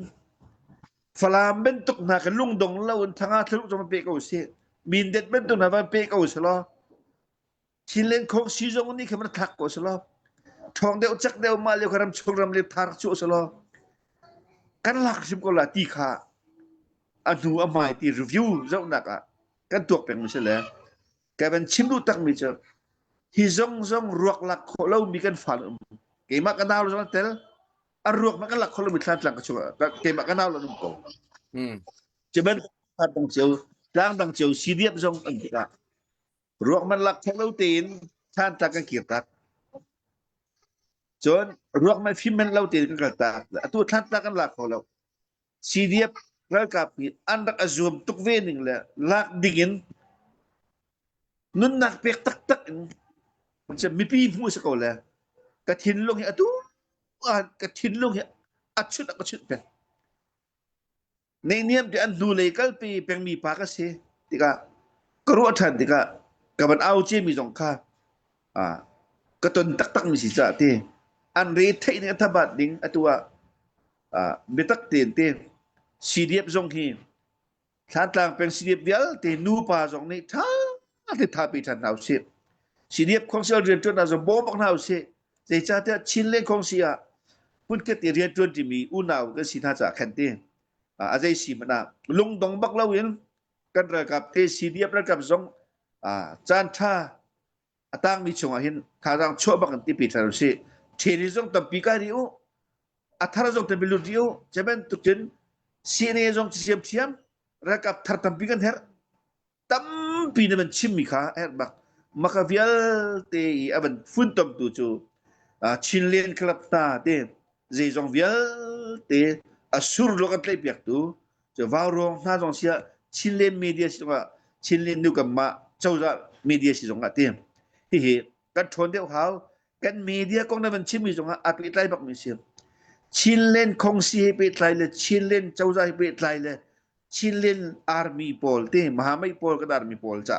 ฟลามเป็นตุกนักลุงดงเลวอินทั้งอาทลุกจะมาเปกเอาเสียบินเด็ดเป็นตุกนักมาเปกเอาสโลชิเลนของซีจงนี่คือมันทักเอาสโลทองเดียวจักเดียวมาเลี้ยวคารมชงรำเลียทาร์ชูสโลกันหลักสิบกว่าตีขาอันนู้นไม่ตีรีวิวเจ้าหนักกันตัวเป็นไม่ใช่เหรอแกเป็นชิมดูตั้งมิจฉาฮิซงรวกหลักคนเรามีกันฝันเกี่ยมกันดาวเราจะเตลรวกมันกันหลักคนเรามีทางหลังกันชัวร์เกี่ยมกันดาวเราดูก่อนจะเป็นทางดังเจียวดังเจียวซีเรียสจงอันนี้ก็รวกมันหลักคนเราตีนทางจากกันเกียรติจนรวกมันฟิมมันเราตีนกันกระตากตัวทางจากกันหลักของเราซีเรียสแล้วกับอันดักอซูมทุกเวนึงเลยหลักดิ่งนุนนักเปียกตักมันจะมีปีพูดสักคนเลยกระถินลงเหี้ยตู้กระถินลงเหี้ยชุดเป็นในเนียมที่อันดูเลยก็ปีเป็นมีปากเสียที่ก็รู้ทันที่กับมันเอาเจมีสองข้าก็ต้นตักมีสิจ่าที่อันเรทที่เนี่ยทับบัดดิ้งตัวเบตักเตียนที่ซีเดียบจงที่ท่านต่างเป็นซีเดียบเดียวที่นูปาจงนี้ท่าที่ท่าปีทันเอาเสียซีเดียบของเสียเรียนจนอาจจะโบบักเอาเสียแต่จ่าที่ชินเล่ของเสียพุ่นก็ตีเรียนจนที่มีอุ่นเอาก็สิท่าจากแคนตี้ อาจจะสิมันลุงตองบักเล่าเองกันระกับเทซีเดียประกับซงจานท่าตั้งมีชงอาหินข้ารังชั่วบักกันที่ปีทารุสิเทนิซงตัมปีการิโออัทาราซงตัมบิลูดิโอจะเป็นตุกินซีเนซงที่เสียมเทียมระกับทาร์ตัมปีกันเถอะตัมปีนั้นมันชิมมิค่ะบักมักวิลเตยอันฟุนตัมตุจูชินเลนคลับตาเตเจซงวิลเตสุรโลกันเลยเปียกตูจะวาวรองน่าจงเสียชินเลนมีเดียสิว่าชินเลนนิวกับมาเจ้าจะมีเดียสิจงกันเตฮิฮิกันทนเดียวเขากันมีเดียกงนั้นมันชิมมีจงอาปิดไลบักมีเสียชินเลนคงสีไปไลเลยชินเลนเจ้าจะไปไลเลยชินเลนอาร์มีโพลเตมหาไม่โพลก็อาร์มีโพลจ้า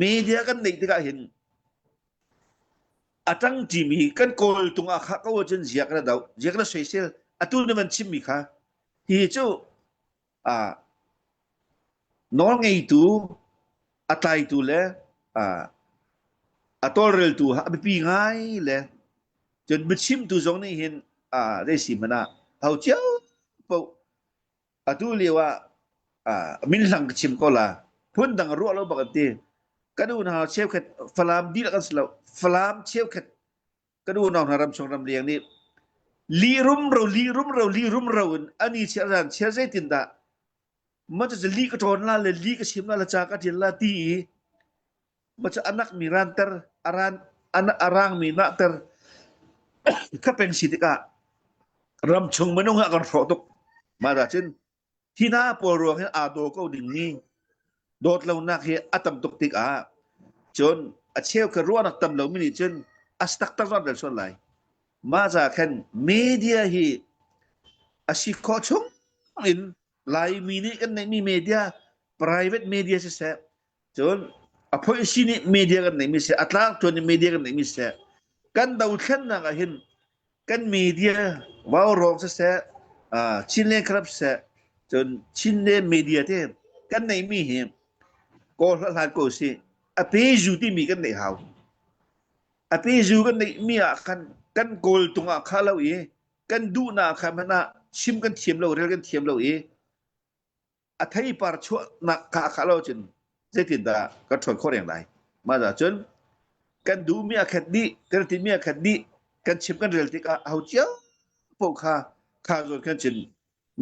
มีเดียกันในที่ก็เห็นอาตั้งจิมีกันโกลตุงอาข้าก็ว่าจนเสียกันดาวเสียกันสวยเสียอาตุนนั้นมันชิมมีค่ะฮิเจ้าน้องไงตัวอาตายตัวเลยatol rel tu ha bi ngai le chen bichim tu zong ni hin re si mana hau chiao po atu lewa min lang chim ko la phun dang ru lo ba ti kadu na chef khat falam di la kan slo falam chef khat kadu na ram chong ram liang ni li rum ro ani che ran che zai tin da ma cha li ka ton la le li ka chim la cha ka tin la ti macam anak mi ranter anak arang mi nak ter kapen sitika ram chung menung akan rotok mara chen tina poruang he ado ko ding ni dot law nak he atam tok tik chon a cheu ka ruan atam law mini chen astak tak ron dal son lai ma za khen media hi asi ko chung in lai mini kan ni media private media se chon apoi sini media kan ni se atlak to ni media kan ni se kan daw khen na ka hin kan media wow rong se chin le krap se chon chin le media te kan nei mi hi ko la ko si a pe ju ti mi kan nei hau a pe ju kan nei mi kan gol tunga khalau e kan du na khamana sim kan thiam lo rel kan thiam lo e a thai par chu na ka khalau chinเจติดาก็ทนข้ออย่างไรมาจากจนกันดูมีอาคดีกันที่มีอาคดีกันชิมกันเรื่องที่เอาเจ้าพวกข้าส่วนกันจิน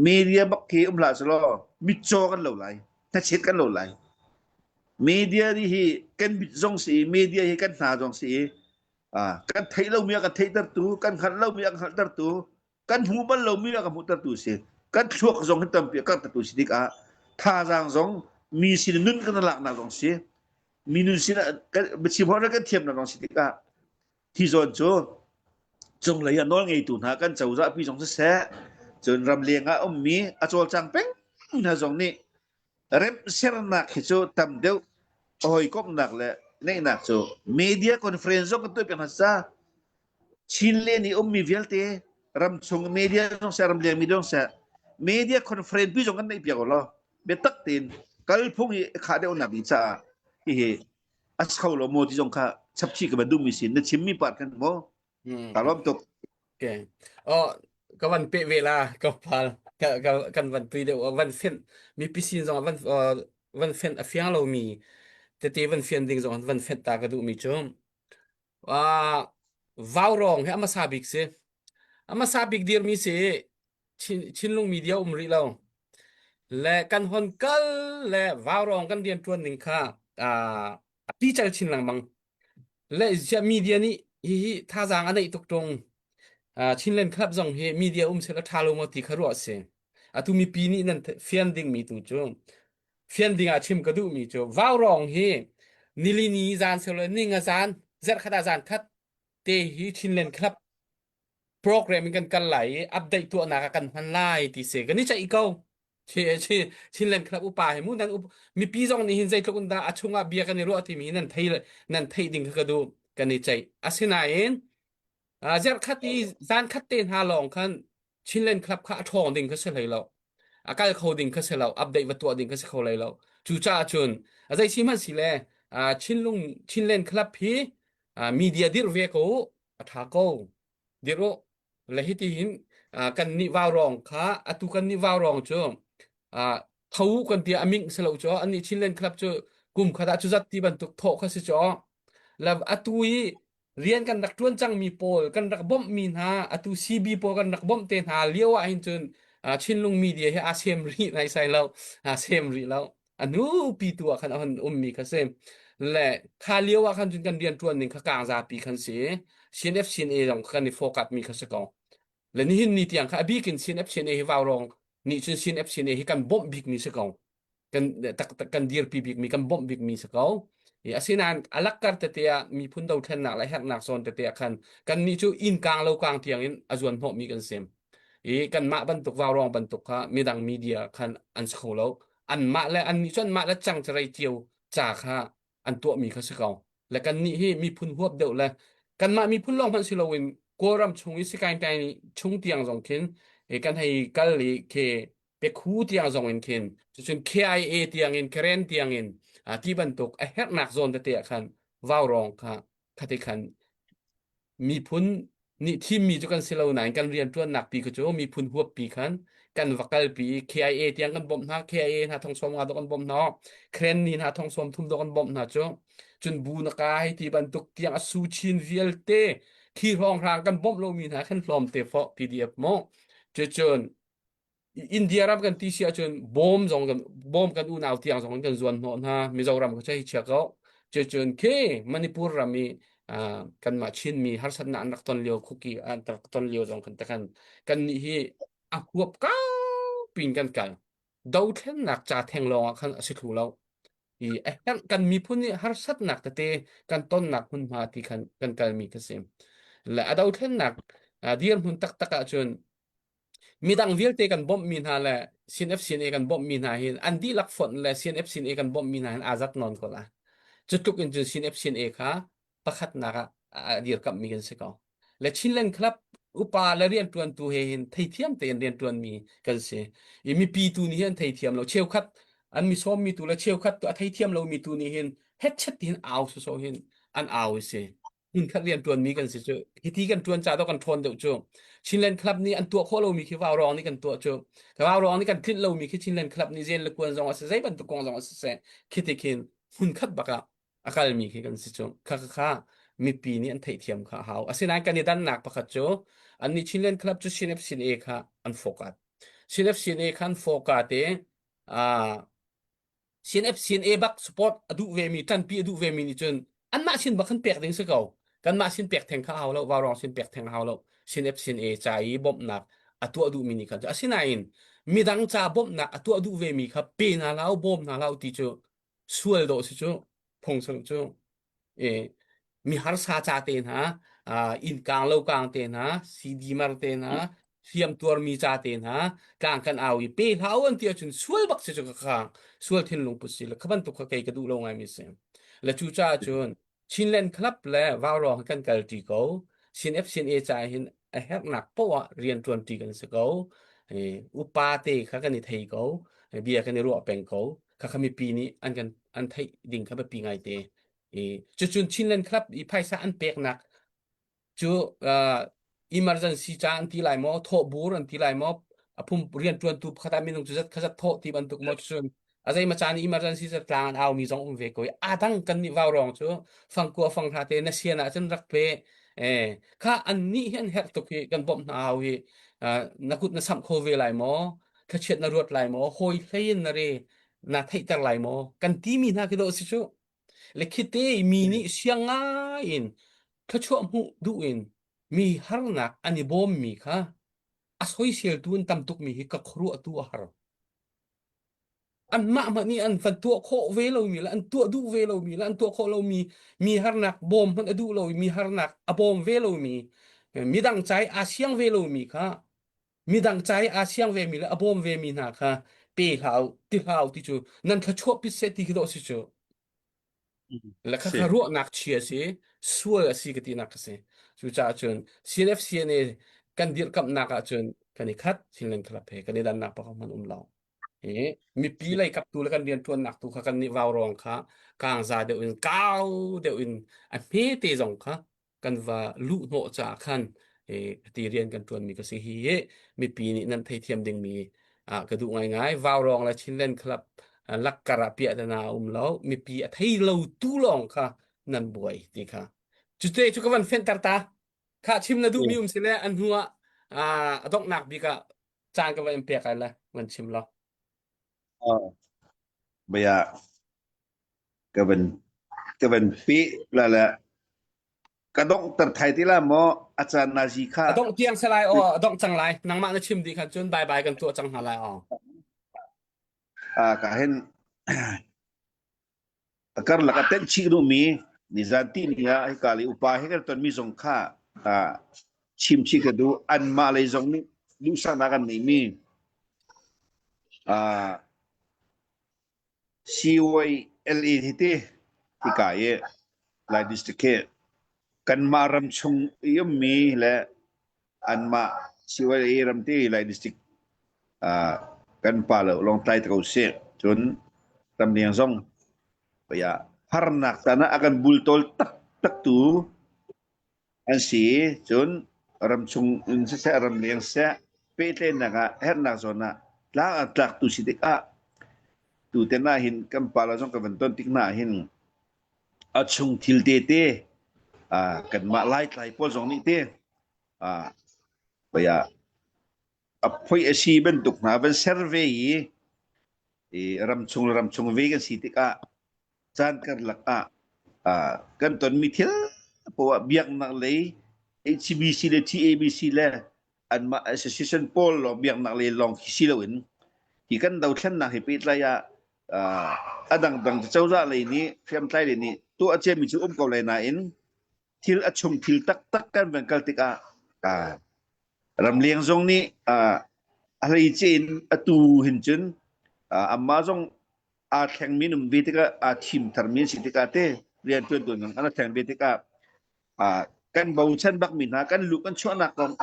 มีเดียบักเขียมหลาสลอมิจอกันเหล่าไรถ้าเช็ดกันเหล่าไรมีเดียที่กันบิดจงสีมีเดียที่กันหาจงสีกันไทยเรามีกันไทยตัดตูกันขันเรามีกันขันตัดตูกันหูบันเรามีกันหูตัดตูสิกันช่วงจงให้เต็มเปียกันตัดตูสิดิกท่าจางจงมีสินนุ่นกันหลักนะตรงเสียมีนุ่นสินะกันบัชิพอแล้วกันเทียมนะตรงสิกาที่ส่วนโจจงเลยน้องไงตุนหากันเจ้าจะพี่จงเสียจนรำเลียงมีอาจารย์จังเป็งนะจงนี่เริ่มเสียนักโจทำเดียวโอ้ยก็หนักเลยนี่หนักโจมีเดียคอนเฟรนซ์ก็ตัวเป็นภาษาชินเลนี่มีเวลเตรำชงมีเดียจงเสียรำเลียงมีจงเสียมีเดียคอนเฟรนซ์พี่จงกันในเปียกหรอเบตักตินkalau pun ada orang bicara, asal lo mau dijong ka sabci ke bandung misin, nanti cimi part kan mau, kalau untuk, โอเคอ๋อก็วันเป๊ะเวลาก็พากันวันปีเดียววันเฟ้นมีพิซีนสองวันเฟ้นอฟิางเรามีแต่ตีวันเฟ้นดิ่งสองวันเฟ้นตากระดูมีจอมว่าวาวรองให้อามาซาบิกเสอามาซาบิกเดียร์มีเสชินลงมีเดียวรีเราและกันฮอนกัลและวาวรองกันเดียนตัวหนึ่งค่ะปีจัลชินหลังบังและจะมีเดียนี้ท่าจางอันไหนตกตรงชินเลนครับจงเฮมีเดียเสร็จแล้วทาลงมาตีขรัวเสียตุมีปีนี้นั่นเฟียนดิ้งมีตัวจงเฟียนดิ้งชิมกระดูมีจงวาวรองเฮนิลินีจานเสร็จแล้วนิ่งจานเจ็ดขดาจานคัดเตฮีชินเลนครับโปรแกรมกันกันไหลอัปเดตตัวหนักกันพันไล่ตีเสกันนี่จะอีกเอาชินเลนครับอุปาเหมุนนั้นมีปีจงนี่หินใจทุกคนดาอชงอาเบียกันในรัวที่มีนั่นไทยดิ้งกระดูกันนี่ใจอาศินาเองเจ้าคัดที่จานคัดเต็นหาลองคันชินเลนครับข้าทองดิ่งก็เสร็จแล้วอาการเขาดิ่งก็เสร็จแล้วอัปเดตวัตถุดิ่งก็เสร็จแล้วจู่จ้าจนอาใจชิมันสิแลชินเลนครับพี่มีเดียดิร์เวโก้ท้าโก้ดิร์โอและฮิติหิน kan ni vào rong kha atu kan ni vào rong chu thau kan tia aming selo chu ani chinlen club chu kum khada chu zat ti ban tuk tho kha si chu la atui rian kan rak tuan chang mi pol kan rak bom mi na atu cb pol kan rak bom te na liawa hin chun chinlung media he asem ri nai sai lo asem ri lo anu pi tu khan on mi kha sem le kha liawa khan chun kan rian tuan ning kha kang za pi khan se cnf cna rong khan ni focus mi kha se ko le ni hin ni tiang kha bi kin cnf cna hi vào rong ni chun cnf cna hi kan bom big mi se ko kan kan dir pi big mi kan bom big mi se ko asinan alak kar te tia mi phun dau then nak lai hak nak son te tia khan kan ni chu in kang lo kang tiang in azuan ho mi kan sem kan ma ban tuk vào rong ban tuk kha midang media khan an scholo an ma le an ni chon ma la chang charai chiu cha kha an to mi kha se ko le kan ni hi mi phun huap deuh le kan ma mi phun long man si lo in koram chung i si kain tai ni chung tiang jong kin kan hai kal li ke pe khu tiang jong in kin chun KIA tiang in keren tiang in ti ban tuk a her nak zon te te khan vào rong kha khati khanมีพุนนี่ที่มีจุกันเซลล์ไหนกันเรียนตัวหนักปีก็จะมีพุนหัวปีขันกันวักกัลปี KIA เตียงกันบ่มนะ KIA นะทองสมงาดกันบ่มนะเครนนี่นะทองสมทุ่มดกันบ่มนะจ้ะจนบูนกายที่บรรทุกเตียงอสูชินเวียลเตที่รองรางกันบ่มโลมีนะขันฟลอมเตฟอ PDF มอจนอินเดียรับกันที่เสียจนบอมสองกันบอมกันอุณาวเตียงสองกันส่วนหนนะมิโซรัมก็ใช้เชือกเขาจนเคมณิปุรรามี kan ma chin mi har san na anak ton leo kuki an tak ton leo jong kan takan kan ni hi a huap ka pin kan kal dau then nak cha theng lo khan asikhu lo i kan mi phun ni har sat nak te kan ton nak hun ma ti kan kal mi ka sem la dau then nak dier hun tak taka chun mi dang vil te kan bom min ha la sin f sin e kan bom min ha hin an di lak fon la sin f sin e kan bom min ha azat non ko la chutuk in jun sin f sin e kha pakhat naka dir kap mi kan se ko le chinlen club upa la rian tuan tu he hin thei thiam te rian tuan mi kan se i mi pi tu ni hin thei thiam lo cheu khat an mi som mi tu la cheu khat tu thei thiam lo mi tu ni hin het chat hin aw so hin an aw se hin khat rian tuan mi kan se chu hi ti kan tuan cha to kan thon deuh chu chinlen club ni an tu kho lo mi ki waw rong ni kan tu chu ka waw rong ni kan klit lo mi ki chinlen club ni zen le kwan zong ase zai ban tu kong zong ase se khitikin hun khat baka akal mi ki kan se chu khaมีปีนี้อันไทยเทียมค่ะเฮาอาศัยการนี้ด้านหนักประคัตโจอันนี้ชิลเลนคลับจุดซีเนฟซีเอค่ะอันโฟกัสซีเนฟซีเอคันโฟกัสอ่าซีเนฟซีเอบักสปอร์ตอดูเวมีทันปีอดูเวมีนี่จนอันมาชินบักขันเปียกถึงสักเก่ากันมาชินเปียกแทงข้าวแล้ววารองชินเปียกแทงข้าวแล้วซีเนฟซีเอใจบ่มหนักอตัวอดูมินิกันอาศัยนั่นมีดังจ่าบ่มหนักอตัวอดูเวมีครับปีนาแล้วบ่มนาแล้วที่จูส่วนโดสิจูพงศ์จูเอ mi har sa cha te na in kang lo kang te na cd mar te na siam tur mi cha te na kang kan awi pe hawan ti chun sual bak se ka sual thin lung pusil khaban tu kha kai ka du lo ngai mi se la chu cha chun chinlen club le wa ro kan kal ti ko sin f sin a cha hin a hek nak po rian tuan ti kan se ko upa te kha kan ni thei ko bia kan ni ro peng ko kha khami pi ni an thai ding kha ba pi ngai te chu chun chinlen club i phaisa an pek nak chu emergency cha an ti lai mo tho bur an ti lai mo apum rian tuan tu khata min chu zat khazat tho ti ban tuk mo chun azai ma chan emergency sa tlang aw mi jong ve ko adang kan ni waw rong chu phang ko phang tha te na siana chen rak pe kha an ni hian hek tuk hi kan bom na aw hi nakut na sam kho ve lai mo kha chet na ruat lai mo hoi hlein na re na thai tar lai mo kan ti mi na ki do si chu le khite mi ni sianga in thachua mu du in mi harnak ani bom mi kha asoi sel tun tam tuk mi hi ka khru atu har an ma ni an fan tu kho ve lo mi la an tu du ve lo mi la an tu kho lo mi harnak bom han adu lo mi harnak a bom ve lo mi dang chai a siang ve lo mi kha mi dang chai a siang ve mi la a bom ve mi na kha pe hlau ti chu nan thachua pi se ti ki do si chuแล้วก็se รู้นักเชียร์สิส่วนสิกตินักสิสุจาจน CNF กันดีกับนักจนกันอีกคัดสิ่งนั้นครับเพกันในด้านนักประกอบมันเราเอ๊ะมีปีไรกับตัวแล้วกันเรียนตัวนักตัวกันนี่วาวรองค่ะกลางซาเดียวอินก้าวเดียวอินอันเพ่เตจงค่ะกันว่าลู่โนจากขันเอ๊ ตีเรียนกันตวนมีก็สิฮีมีปีนี้นั่นไทยเทียมดึงมีกระดูกง่ายๆวาวรองและชิ้นเล่นครับลักกระเปียตนาแล้วมีปีไทยเราตู้ลองค่ะนั่นบ่อยดีค่ะจุดเตจุกวันเฟนตาร์ตาค่ะชิมนะดูมีสิเลอันหัวอ่าดอกหนักบีกะจางกับวันเปียกันละมันชิมแล้ว baya kaban pi la la kadong terthai ti la mo achan nazi kha ต้องเตียงสลายอ๋อต้องจังไรนังมานะชิมดีค่ะจนบายบายกันตัวจังหาไรอ๋อ ka hen akar la ka ten chi ru mi ni zanti ni ya ai kali upa he ka ton mi zong kha chim chi ka du an ma le zong ni lu sa na kan ni mi CYLE hi ti ka ye la district kan maram chung yum mi le an ma CYLE ram ti la district kan pa lo long tai tro se chun tam liang zong ya harnak tana akan bultol tak tak tu an si chun ram chung un se ram liang se pe te na ga her na zona la atlak tu si te ka tu te na hin kan pa la zong ka ban ton tik na hin achung thil te te kan ma lai tlai pol zong ni te ya apoi asi ben tuk na ben survey ram chung ve kan si te ka chan kar lak kan ton mi thil po biak na le HBC le TABC le an ma association pol lo biak na le long si lo in ki kan dau thlan na he pe tla ya adang dang chau za le ni fiam tlai le ni tu a che mi chu ko le na in thil a chung thil tak tak kan ben kal tika ram liang zong ni alai chen atu hin chun amma zong theng mi num betika thim thar mi si tika te rian tun tun ana theng betika kan bau chen bak min ha kan lu kan chwa na kong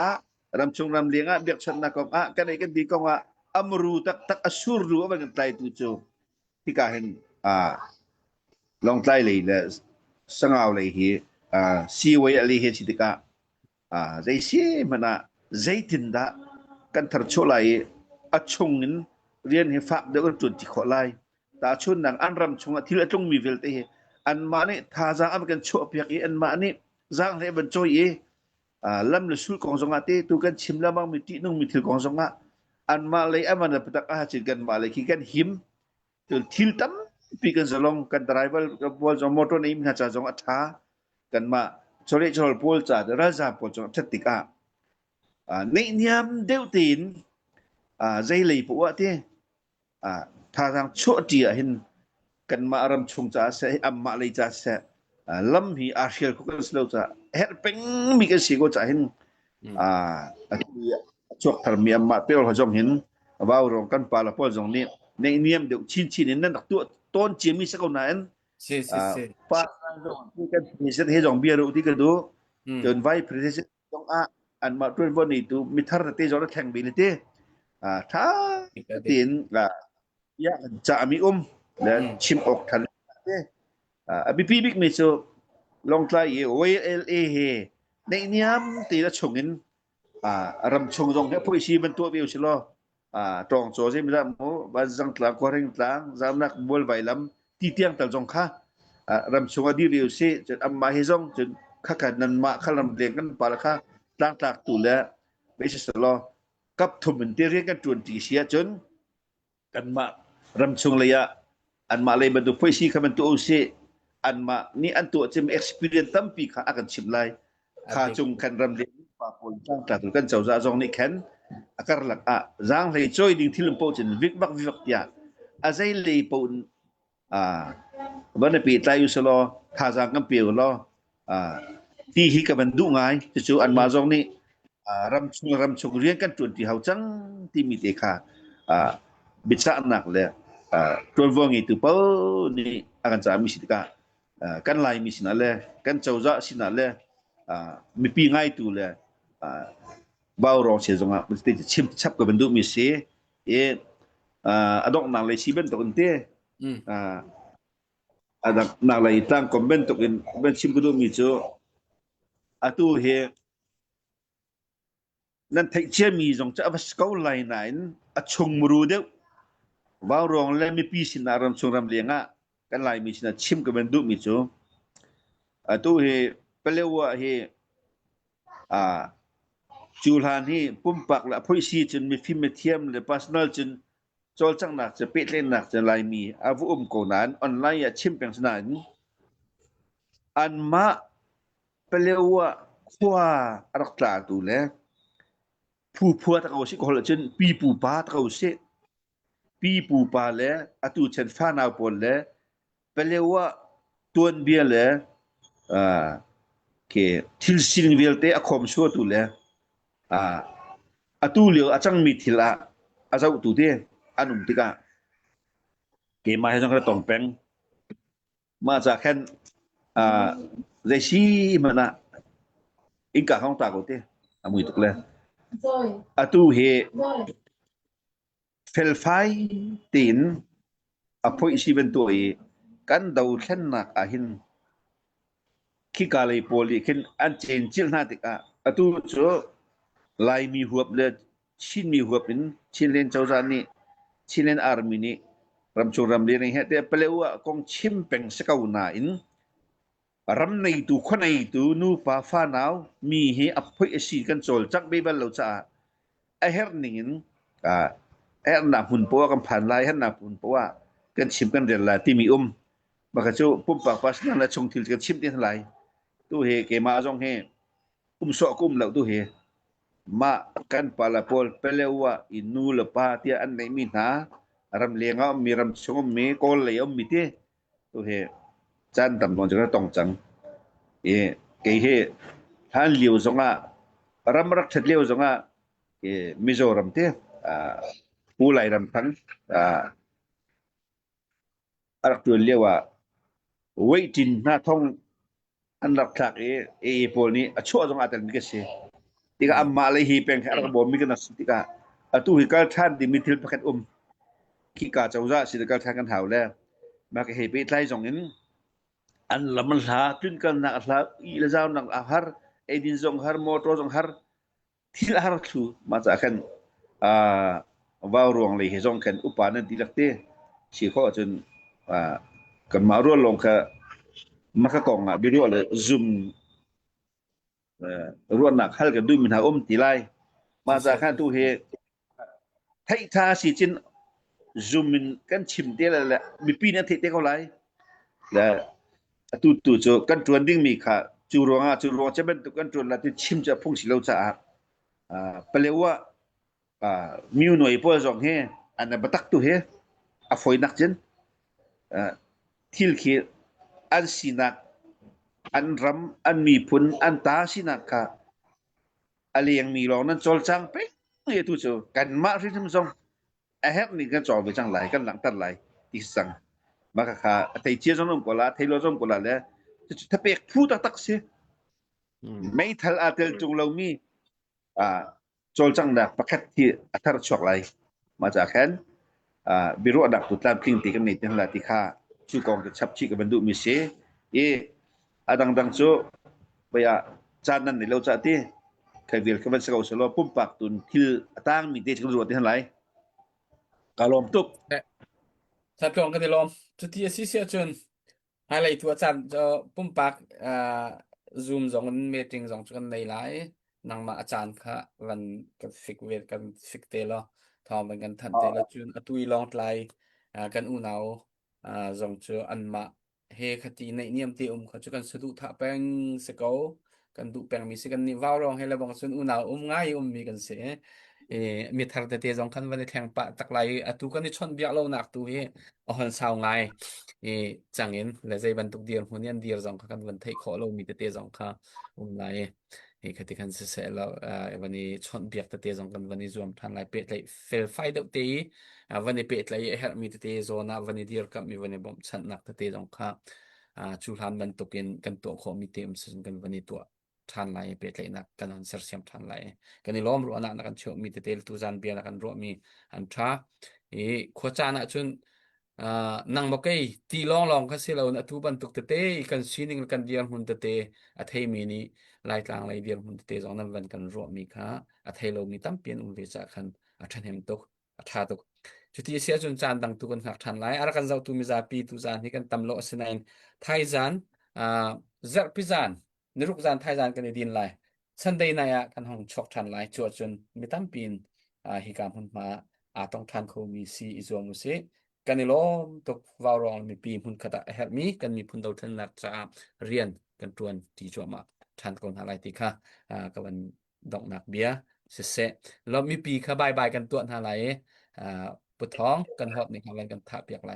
ram chung ram liang biak chan na kong kan ai kan di kong amru tak tak asur ru ba kan tlai tu chu tika hen long tlai le le sangau le hi si wei ali he si tika zai si mana zai tin da kan thar cho lai achungin rian he fak de kan tun ti kho lai ta chun nang an ram chunga thil atung mi vel te an ma ni tha za am kan cho piak i an ma ni zang le ban choi e lam le sul kong zonga te tu kan chim la mang mi ti nung mi thil kong zonga an ma le aman patak chin kan ma le ki kan him tu thil tam pi kan zalong kan driver ka bol zo motor ni na cha zong atha kan ma chore chol pol cha ra za pol chong thatika nei niam deu tin zai lei pu wa te tha rang cho ti hin kan ma ram chung cha se amma le cha se lam hi arshel ko kan slow cha her peng mi ka si ko cha hin chok thar mi amma pe ho jong hin baw rong kan pa la pol jong ni nei niam deu chin chin nin nak tu ton chi mi sa ko na en si pa jong ti kan mi se he jong bia ru ti ka du jon vai president jong an ma tuen bo ni tu mi thar te jong thang bi le te tha tin la ya cha mi le chim ok than te bi pi big mi so long tla ye OLA he nei niam ti la chungin ram chung jong he poi si ban tu bi si lo tong cho sim ra mo ba jang tla ko reng tlang zam nak bol vai lam ti tiang tal jong kha ram chung a di riu se am ma he jong chen kha ka nan ma khalam leng kan pa la kha tlang tak tu le be se lo kap thum min te re kan tun ti sia chun kan ma ram chung le ya an ma le ba du poi si kha man tu se an ma ni an tu chem experience tam pi kha akan chim lai kha chung kan ram le pa pol tlang tak tu kan chau za jong ni khen akar lak zang le choi ding thilum po chen vik bak ya azai le po ban pi tai u lo tha jang kam pi lo ti hi ka ban du ngai chu an ma jong ni ram chung rian kan tun ti hau chang ti mi te kha bitsa nak le tol wong itu po ni akan cha mi sitka kan lai mi sina le kan chau za sina le mi pi ngai tu le bao rong se zonga mesti chim chap ka bendu mi se adok nang le si ben to ente adak nang le tang komben to ben chim ku mi cho atu he นั่นไทยเชื่อมีจงจะเอาสกาวไลน์ไหนอชงมรูเดียวว่ารองและมีปีสินารำชงรำเลียงอ่ะกันไลน์มีสินะชิมกับเป็นดุมิจูตัวเฮเปลวะเฮอ่าจูลานที่ปุ่มปักและพูดซีจนมีฟิล์มเทียมและพาสเนลจนโจลจังหนักจะเป็ดเล่นหนักจะไลน์มีอาวุธโกนันออนไลน์ชิมเป็นสนานอันมาเปลวะขวารักษาตัวแล้วผู้พัวตะเขาสิคนละจนปีปูปาตะเขาสิ ปีปูปาเลอตุเชนฟานาปอลเลเปเลวะตัวนเบียเลอ่าเคทิลซิงเวลเตอคอมชัวตุเลอ่าอตุเลียวอาจังมีทิลาอาจาตุเตอันุมติกาเกมาให้จังกระตองแปงมาจากแค่อ่าเรชีมันนะอิงกะของตาโกเตอามุยตุกเลอตุเฮเฟลไฟตินอพอยซีเวนตัวเอกันดาวเช่นนักอาหิน ขี้กาเลยโพลีขึ้นอันเจนจิลนาติกาอตุโจลายมีหัวเลยชินมีหัวเป็นชินเลนเจ้าจานี่ชินเลนอาร์มีนี่รำชงรำเลียนเหตุแต่เปลวะกงชิมเป็นสกาวนาอินรำในตูคนในตูนูฟ้าฟ้าหนาวมีเหตุอภัยสิกันโจลจักเบบลเราจะไอเฮร์นิงอ่าเฮร์นาหุ่นปัวกันผ่านลายเฮร์นาหุ่นปัวกันชิมกันเดือดละที่มีบักจูปุ่มปากภาษาและชงทิลกันชิมที่ทลายตู้เฮเกมาจงเฮโซกุมเหล่าตู้เฮมากันปาลาพอลเปเลวะอินูลปาเตียอันไหนมีนารำเลียงเอามีรำชงมีกอลเลยเอามีเตตู้เฮจันตำนองจังต้องจังเอเกเฮฮันเลียวจงอ่ะรำรักเฉลียวจงอ่ะเอมิโซรำเตอ่าผู้ไหลรำทั้งอ่ารักตัวเรียกว่าเวจินหน้าท้อง อันดับจากพวกนี้ชั่วตรงอาจจะมีกันเสียที่ก็อัมมาเลยฮีเป็นแค่ระบบมีกันนะสิที่ก็ตู้หิการท่านดิมิทิลพักตขี้กาเจ้าจ้าสิทธิการท่านกันหาวแล้วมาเกเฮไปไล่สองนี้อันละมันหาจุนกันนักลาอีละเจ้านักอาหารดินจงหารมอเตอร์จงหารที่ละหารคือมาจากกันอ่าว่าวรวงเลยเฮจงกันอุปานันติลักเตชีข้อจนกันมาร่วมลงค่ะmaka kong video le zoom ruan nak hal ka du min ha tilai ma za khan tu he thai tha si chin zoom min kan chim te la mi pi na the te ko lai la tu cho kan tuan ding mi kha chu ro che ben tu kan tuan la ti chim cha phung si lo cha palewa miu noi po jong he an batak tu he a foi nak chen thil khi an sinak an ram an mi phun an ta sinaka ali yang mi long nan chol chang pe ye tu cho kan ma ri thum song a hek ni kan chol be chang lai kan lang tan lai ti sang ma ka kha thai chia jong nom ko la thai lo jong ko la le ta pe phu ta tak se mai thal a tel chung lo mi chol chang da pakat ti athar chok lai ma cha khan biru adak tu tlam king ti kan ni tin la ti kha chu kong ta chap chi ka bandu mi se e adang dang cho baya chan nan ni lo cha ti kai vil ka ban sa ko selo pum pak tun thil atang mi te chul ro ti han lai ka lom tuk ถ้าพร้อมกันได้ลองจุดที่สิเสียจนไฮไลท์ตัวจันจะปุ่มปักซูมสองเมตริงสองจุดในไลน์นางมาอาจารย์ค่ะวันกับฟิกเวทกันฟิกเตลทอมเป็นกันทันเตลจุนอตุยลองไลกันอูนาวสองจุดอันมาเฮคตีในเนียมตีเขาจุกันสะดุท่าแป้งสกอกันดุแป้งมีสิกันนี่ว้าวรองให้เราบอกส่วนอูนาวง่ายมีกันเสียมีทางเตะสองคันวันในแทงปะตักไหลตุกันนี่ชนเบียเราหนักตัวเฮอ๋อหันสาวไงจังเงินและใจบรรทุกเดียร์หัวเนียนเดียร์สองคันวันเทคขอเรามีเตะสองคันไหลคดีกันเสร็จแล้ววันนี้ชนเบียกเตะสองคันวันนี้รวมทันไหลเป็ดไหลเฟลไฟเดเตะวันนี้เป็ดไหลเฮมีเตะโซนวันนี้เดียร์กับมีวันนี้บอมชันหนักเตะสองคันชูทันบรรทุกกันตัวขอมีเต็มซึ่งกันวันนี้ตัวทันไหลเป็ดไหลนักกันหันเสียมทันไหลกันนี่ล้อมรั้วนักกันเชื่อมีเตะตูจันเบียนักกันรั้วมีอันท้าขวจานะจนนังบอกไอ้ตีลองก็เสียเรานะทุบันตุกเตะกันซีนิงกันเดียร์หุ่นเตะอัฐเฮมีนี้ ลายกลางลายเดียวมันเตะสองนั้นวันกันรวมมีค่าอัทเฮโลมีตั้มเปลี่ยนอุลิจากคันอัทันเฮมตกอัฐาตกจุดที่เสียจนจานดังตุกันหักทันไลอารักันเจ้าตุมิซาปีตุจานที่กันตำโลสนายไทยจานอ่าเซอร์พิจานนรุกจานไทยจานกันในดินไลซันเดย์นายกันห้องชกทันไลจวดจนมีตั้มปีนฮิกามหุ่นมาต้องทันโคมีซีอิจวมุเซกันในล้อมตกวาวรองมีปีมุนขดาเฮมีกันมีพุนดาวทันนักจะเรียนกันตวนที่จวมาทันคนอะไรติค่ะกับวันดอกหนักเบียเสเสแล้วมีปีค่ะบายกันตัวอะไร อ่าปวดท้องกันหอบนี่ครับอะไรกันท่าเปียกอะไร